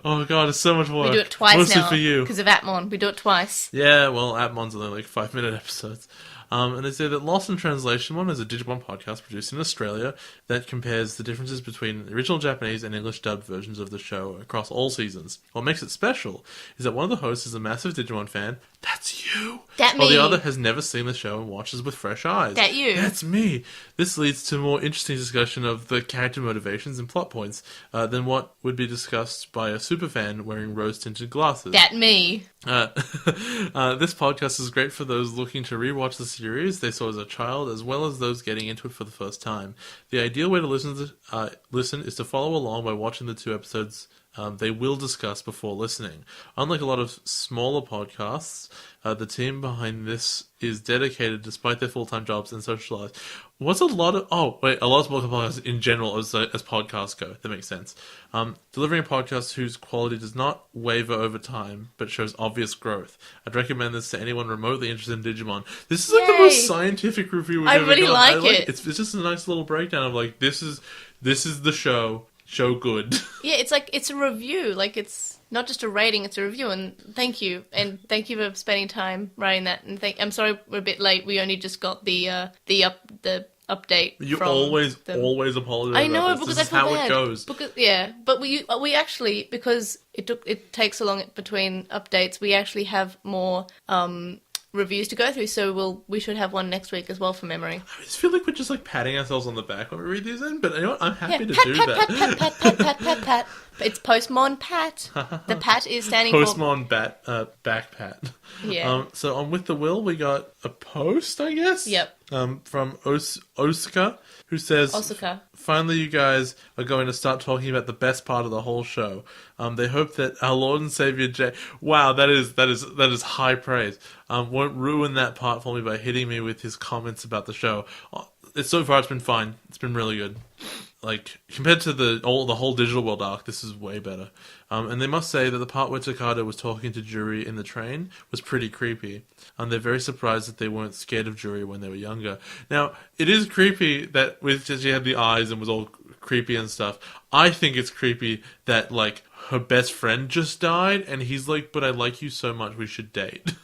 Oh god, it's so much work. We do it twice Mostly now. for you. Because of Atmon. We do it twice. Yeah, well, Atmon's only like 5-minute episodes. And they say that LostinTranslationmon is a Digimon podcast produced in Australia that compares the differences between the original Japanese and English dubbed versions of the show across all seasons. What makes it special is that one of the hosts is a massive Digimon fan That's you. That While me. the other has never seen the show and watches with fresh eyes. That you. That's me. This leads to more interesting discussion of the character motivations and plot points than what would be discussed by a superfan wearing rose-tinted glasses. That me. This podcast is great for those looking to rewatch the series they saw as a child, as well as those getting into it for the first time. The ideal way to listen is to follow along by watching the 2 episodes they will discuss before listening. Unlike a lot of smaller podcasts, the team behind this is dedicated despite their full-time jobs and social lives. What's a lot of... Oh, wait, a lot of smaller podcasts in general as podcasts go. That makes sense. Delivering a podcast whose quality does not waver over time, but shows obvious growth. I'd recommend this to anyone remotely interested in Digimon. This is like the most scientific review we've ever really done. like it. It's just a nice little breakdown of like, this is the show. Show good. Yeah, it's like, it's a review. Like, it's not just a rating, it's a review. And thank you. And thank you for spending time writing that. And I'm sorry we're a bit late. We only just got the update. You from always apologize. I know, about this. because This is I feel how bad. it goes. But we actually, because it takes so long between updates, we actually have more reviews to go through, so we should have one next week as well from memory. I just feel like we're just like patting ourselves on the back when we read these in, but you know what? I'm happy to pat, do pat, that. pat. It's Postmon Pat. The Pat is standing Postmon back pat. Yeah. So on With the Will, we got a post, I guess? Yep. From Osaka, who says, Osaka. Finally, you guys are going to start talking about the best part of the whole show. They hope that our Lord and Savior Jay... Wow, that is high praise. Won't ruin that part for me by hitting me with his comments about the show. So far, it's been fine. It's been really good. Like, compared to the whole Digital World arc, this is way better. And they must say that the part where Takada was talking to Juri in the train was pretty creepy. They're very surprised that they weren't scared of Juri when they were younger. Now, it is creepy that she had the eyes and was all creepy and stuff. I think it's creepy that, like, her best friend just died, and he's like, but I like you so much, we should date.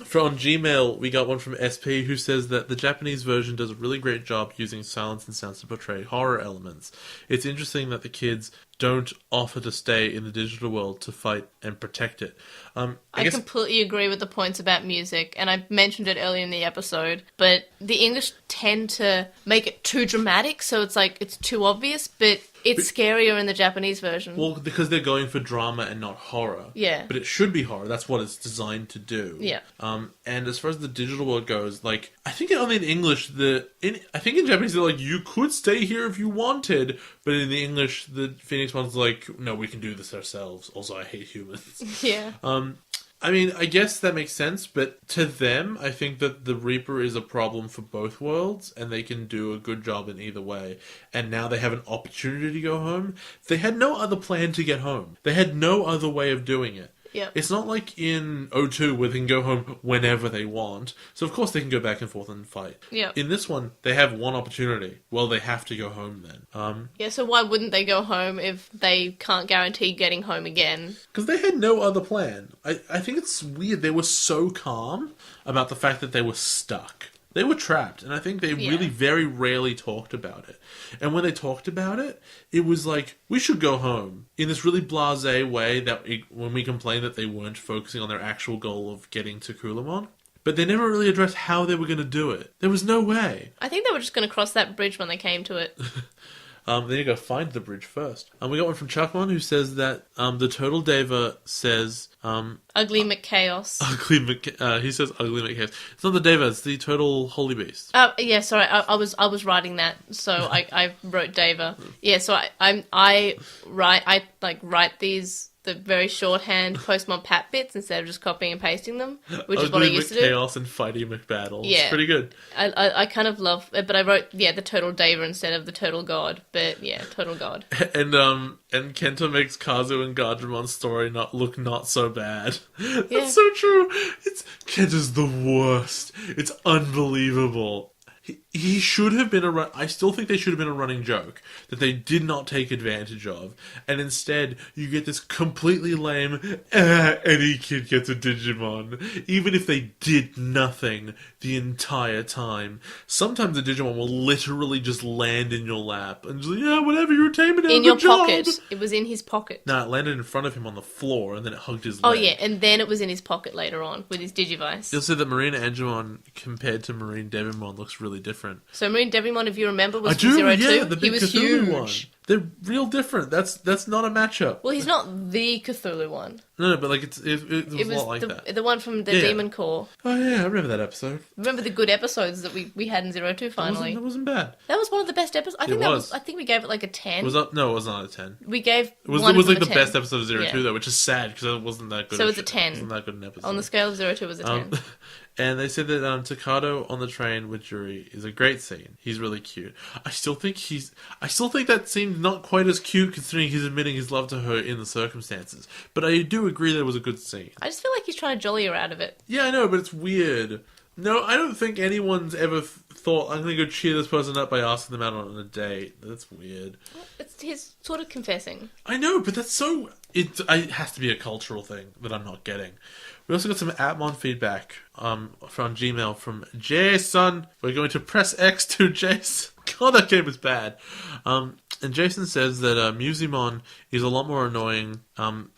From Gmail, we got one from SP who says that the Japanese version does a really great job using silence and sounds to portray horror elements. It's interesting that the kids don't offer to stay in the digital world to fight and protect it. I guess... completely agree with the points about music, and I mentioned it earlier in the episode, but the English tend to make it too dramatic, so it's like, it's too obvious, but it's scarier in the Japanese version. Well, because they're going for drama and not horror. Yeah. But it should be horror. That's what it's designed to do. Yeah. And as far as the digital world goes, like, I think only in English, I think in Japanese they're like, you could stay here if you wanted, but in the English, the Phoenix one's like, no, we can do this ourselves. Also, I hate humans. Yeah. I mean, I guess that makes sense, but to them, I think that the Reaper is a problem for both worlds, and they can do a good job in either way. And now they have an opportunity to go home. They had no other plan to get home. They had no other way of doing it. Yep. It's not like in O2 where they can go home whenever they want. So of course they can go back and forth and fight. Yep. In this one, they have one opportunity. Well, they have to go home then. Yeah, so why wouldn't they go home if they can't guarantee getting home again? Because they had no other plan. I think it's weird. They were so calm about the fact that they were stuck. They were trapped, and I think they really very rarely talked about it. And when they talked about it, it was like, we should go home. In this really blasé way that when we complained that they weren't focusing on their actual goal of getting to Kulamon. But they never really addressed how they were going to do it. There was no way. I think they were just going to cross that bridge when they came to it. Then you go find the bridge first. We got one from Chuckmon who says that the Total Deva says... Ugly McChaos. He says Ugly McChaos. It's not the Deva, it's the Total Holy Beast. Yeah, sorry, I was writing that, so I wrote Deva. Yeah, so I write these... the very shorthand Postmon Pat bits instead of just copying and pasting them, which is what I used to do. Chaos and Fighty McBattle. Yeah. It's pretty good. I kind of love it, but I wrote, the Total Deva instead of the Total God, but yeah, Total God. And Kenta makes Kazu and Gadramon's story look not so bad. That's so true. Kenta's the worst. It's unbelievable. he should have been I still think they should have been a running joke that they did not take advantage of, and instead you get this completely lame, any kid gets a Digimon, even if they did nothing the entire time. Sometimes a Digimon will literally just land in your lap and just, yeah, whatever, you're taming it. In your pocket. It was in his pocket. No, it landed in front of him on the floor, and then it hugged his Oh leg. yeah, and then it was in his pocket later on with his Digivice. You'll see that Marine Angemon compared to Marine Devimon looks really different. So Marine Devimon, if you remember, was I do, from Zero yeah, 2. the He big was Cthulhu huge. one. They're real different. That's not a matchup. Well, he's not the Cthulhu one. No, but like it was a lot like the, that. the one from the Yeah. Demon Core. Oh yeah, I remember that episode. Remember the good episodes that we had in Zero 2 finally? That wasn't bad. That was one of the best episodes. I think It was. I think we gave it like a 10. It was up. No, it was not a 10. We gave It was one of like them the a 10. best episode of Zero Yeah. 2 though, which is sad because it wasn't that good. So of it's a shit. 10. It wasn't that good an episode. On the scale of 0 to 2 was a 10. And they said that Takato on the train with Juri is a great scene. He's really cute. I still think that seemed not quite as cute considering he's admitting his love to her in the circumstances. But I do agree that it was a good scene. I just feel like he's trying to jolly her out of it. Yeah, I know, but it's weird. No, I don't think anyone's ever thought, I'm going to go cheer this person up by asking them out on a date. That's weird. It's his sort of confessing. I know, but that's so... It has to be a cultural thing that I'm not getting. We also got some Atmon feedback from Gmail from Jason. We're going to press X to Jason. God, that game is bad. And Jason says that Musimon is a lot more annoying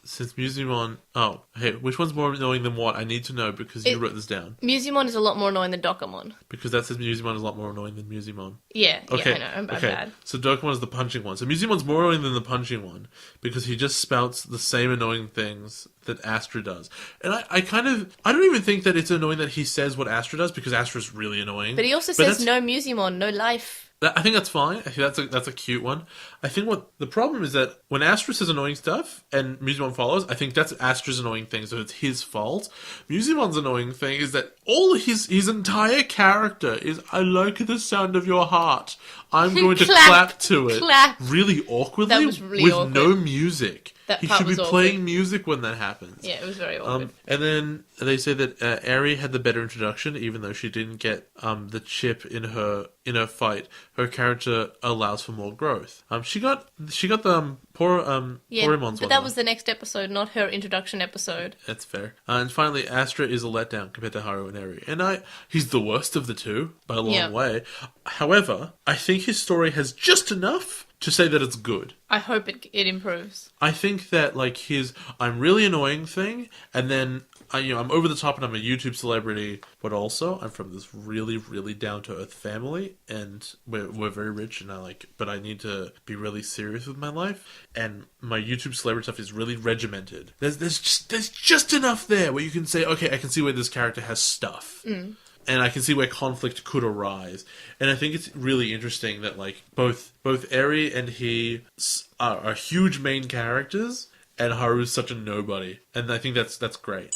since Musimon... Oh, hey, which one's more annoying than what? I need to know because you wrote this down. Musimon is a lot more annoying than Dokamon. Because that says Musimon is a lot more annoying than Musimon. Yeah, Okay. yeah, I know. I'm okay. bad. So Dokamon is the punching one. So Musimon's more annoying than the punching one because he just spouts the same annoying things that Astra does. And I don't even think that it's annoying that he says what Astra does because Astra's really annoying. But he also says no Musimon, no life. I think that's fine. I think that's a cute one. I think what the problem is that when Astra says annoying stuff and Musimon follows, I think that's Astra's annoying thing, so it's his fault. Musimon's annoying thing is that all his entire character is, I like the sound of your heart. I'm going to clap to it. Clap. Really awkwardly That was really with awkward. no music. That He part should be was awkward. playing music when that happens. Yeah, it was very awkward. And then they say that Aerie had the better introduction, even though she didn't get the chip in her fight. Her character allows for more growth. She got the Porimon's but that was the next episode, not her introduction episode. That's fair. And finally, Astra is a letdown compared to Haru and Aerie. And he's the worst of the two by a long way. However, I think his story has just enough to say that it's good. I hope it improves. I think that like his I'm really annoying thing, and then I'm over the top and I'm a YouTube celebrity, but also I'm from this really, really down to earth family, and we're very rich, and but I need to be really serious with my life, and my YouTube celebrity stuff is really regimented. There's just enough there where you can say, okay, I can see where this character has stuff. And I can see where conflict could arise. And I think it's really interesting that like both Eri and he are huge main characters, and Haru's such a nobody. And I think that's great.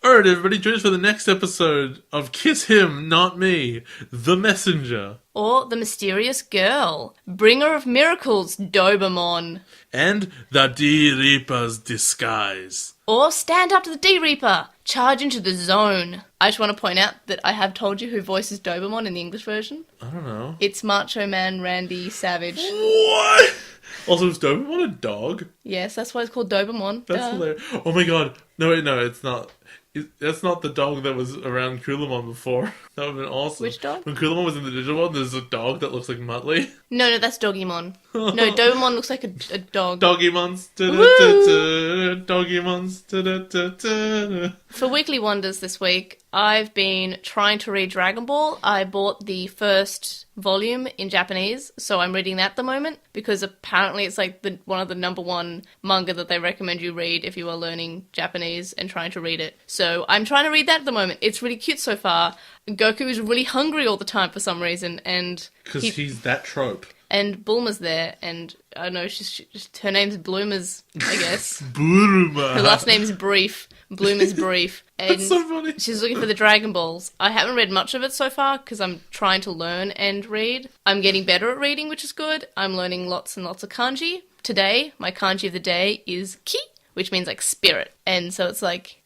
Alright everybody, join us for the next episode of Kiss Him, Not Me, The Messenger. Or the mysterious girl, bringer of miracles, Dobamon. And the D-Reaper's disguise. Or stand up to the D-Reaper, charge into the zone. I just want to point out that I have told you who voices Dobamon in the English version. I don't know. It's Macho Man Randy Savage. What? Also, is Dobamon a dog? Yes, that's why it's called Dobamon. That's hilarious. Oh my god. No, wait, no, it's not. That's not the dog that was around Kulamon before. That would have been awesome. Which dog? When Kulamon was in the Digimon, there's a dog that looks like Muttley. No, that's Doggymon. No, Dobamon looks like a dog. Doggymons. Doggymons. For Weekly Wonders this week, I've been trying to read Dragon Ball. I bought the first volume in Japanese, so I'm reading that at the moment, because apparently it's like one of the number one manga that they recommend you read if you are learning Japanese and trying to read it. So I'm trying to read that at the moment. It's really cute so far. Goku is really hungry all the time for some reason, and Because he's that trope. And Bulma's there, and I don't know, her name's Bloomers, I guess. Bulma. Her last name's Brief. Bloomer's Brief. And That's so funny. she's looking for the Dragon Balls. I haven't read much of it so far, because I'm trying to learn and read. I'm getting better at reading, which is good. I'm learning lots and lots of kanji. Today, my kanji of the day is ki, which means like spirit. And so it's like,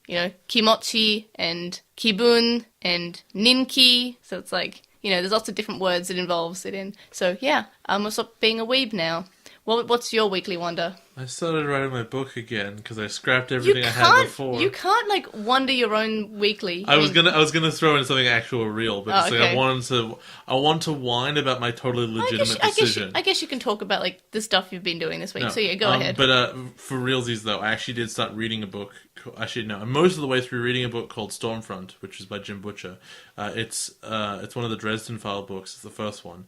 kimochi and kibun and ninki. So it's like You know, there's lots of different words it involves it in. So yeah, I'll stop being a weeb now. What's your weekly wonder? I started writing my book again because I scrapped everything I had before. You can't like wonder your own weekly. I was gonna throw in something actual real, but it's okay. like I want to whine about my totally legitimate decision. I guess you can talk about like the stuff you've been doing this week. No, so yeah, go ahead. But for realsies though, I actually did start reading a book. Actually, no, I'm most of the way through reading a book called Stormfront, which is by Jim Butcher. It's one of the Dresden File books. It's the first one.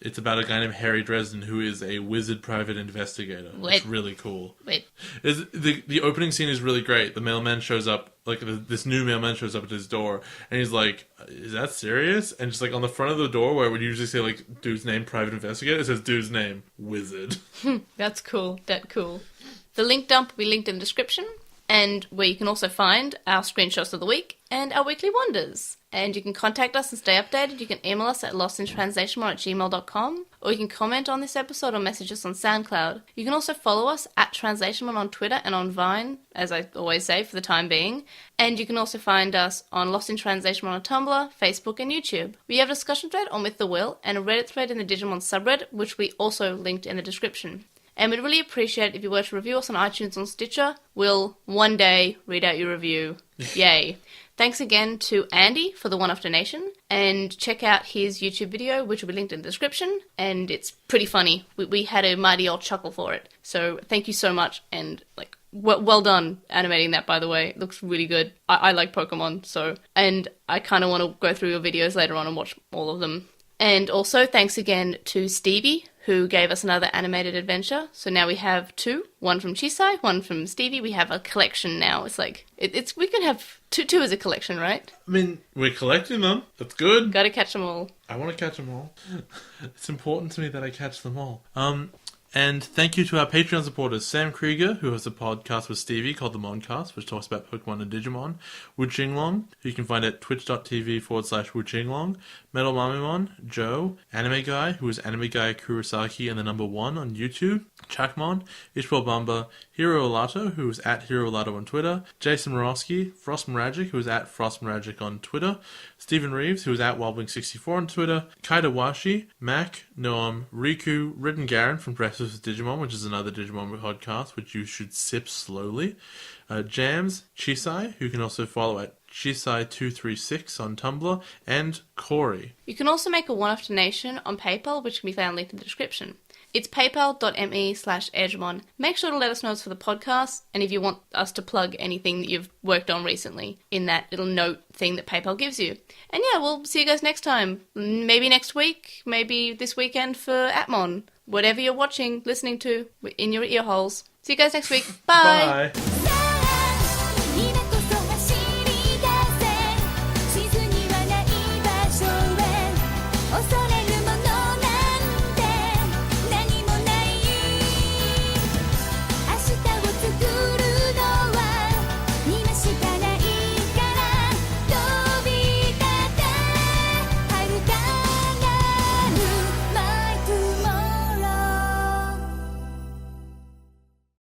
It's about a guy named Harry Dresden who is a wizard private investigator. It's really cool. The opening scene is really great. The mailman shows up, like this new mailman shows up at his door, and he's like, "Is that serious?" And just like on the front of the door, where I would usually say like dude's name, private investigator, it says dude's name, wizard. That's cool. The link dump will be linked in the description, and where you can also find our screenshots of the week and our weekly wonders. And you can contact us and stay updated. You can email us at LostinTranslationmon@gmail.com, or you can comment on this episode or message us on SoundCloud. You can also follow us at TranslationMon on Twitter and on Vine, as I always say, for the time being. And you can also find us on LostinTranslationmon on Tumblr, Facebook, and YouTube. We have a discussion thread on With the Will and a Reddit thread in the Digimon subreddit, which we also linked in the description. And we'd really appreciate it if you were to review us on iTunes and Stitcher. We'll one day read out your review. Yay. Thanks again to Andy for the one-off donation, and check out his YouTube video, which will be linked in the description, and it's pretty funny. We had a mighty old chuckle for it, so thank you so much, and like well done animating that, by the way. It looks really good. I like Pokemon, so, and I kind of want to go through your videos later on and watch all of them. And also thanks again to Stevie, who gave us another animated adventure. So now we have two, one from Chisai, one from Stevie. We have a collection now. It's like, we can have two as a collection, right? I mean, we're collecting them. That's good. Gotta catch them all. I want to catch them all. It's important to me that I catch them all. And thank you to our Patreon supporters, Sam Krieger, who has a podcast with Stevie called The Moncast, which talks about Pokemon and Digimon, Wu Jinglong, who you can find at twitch.tv/Wu Jinglong, Metal Mamimon, Joe, Anime Guy, who is Anime Guy Kurosaki and the number 1 on YouTube, Chakmon, Ishbel Bamba, Hiro Olato, who is at Hiro Olato on Twitter, Jason Morosky, Frost Meragic, who is at Frost Meragic on Twitter, Stephen Reeves, who is at Wildwing64 on Twitter, Kaida Washi, Mac, Noam, Riku, Ridden Garen from Breakfast with Digimon, which is another Digimon podcast, which you should sip slowly, Jams, Chisai, who you can also follow at Chisai236 on Tumblr, and Corey. You can also make a one-off donation on PayPal, which can be found linked in the description. It's paypal.me/Edgemon. Make sure to let us know it's for the podcast, and if you want us to plug anything that you've worked on recently in that little note thing that PayPal gives you. And yeah, we'll see you guys next time. Maybe next week, maybe this weekend for Atmon. Whatever you're watching, listening to, in your ear holes. See you guys next week. Bye! Bye!「明日を作るのは今しか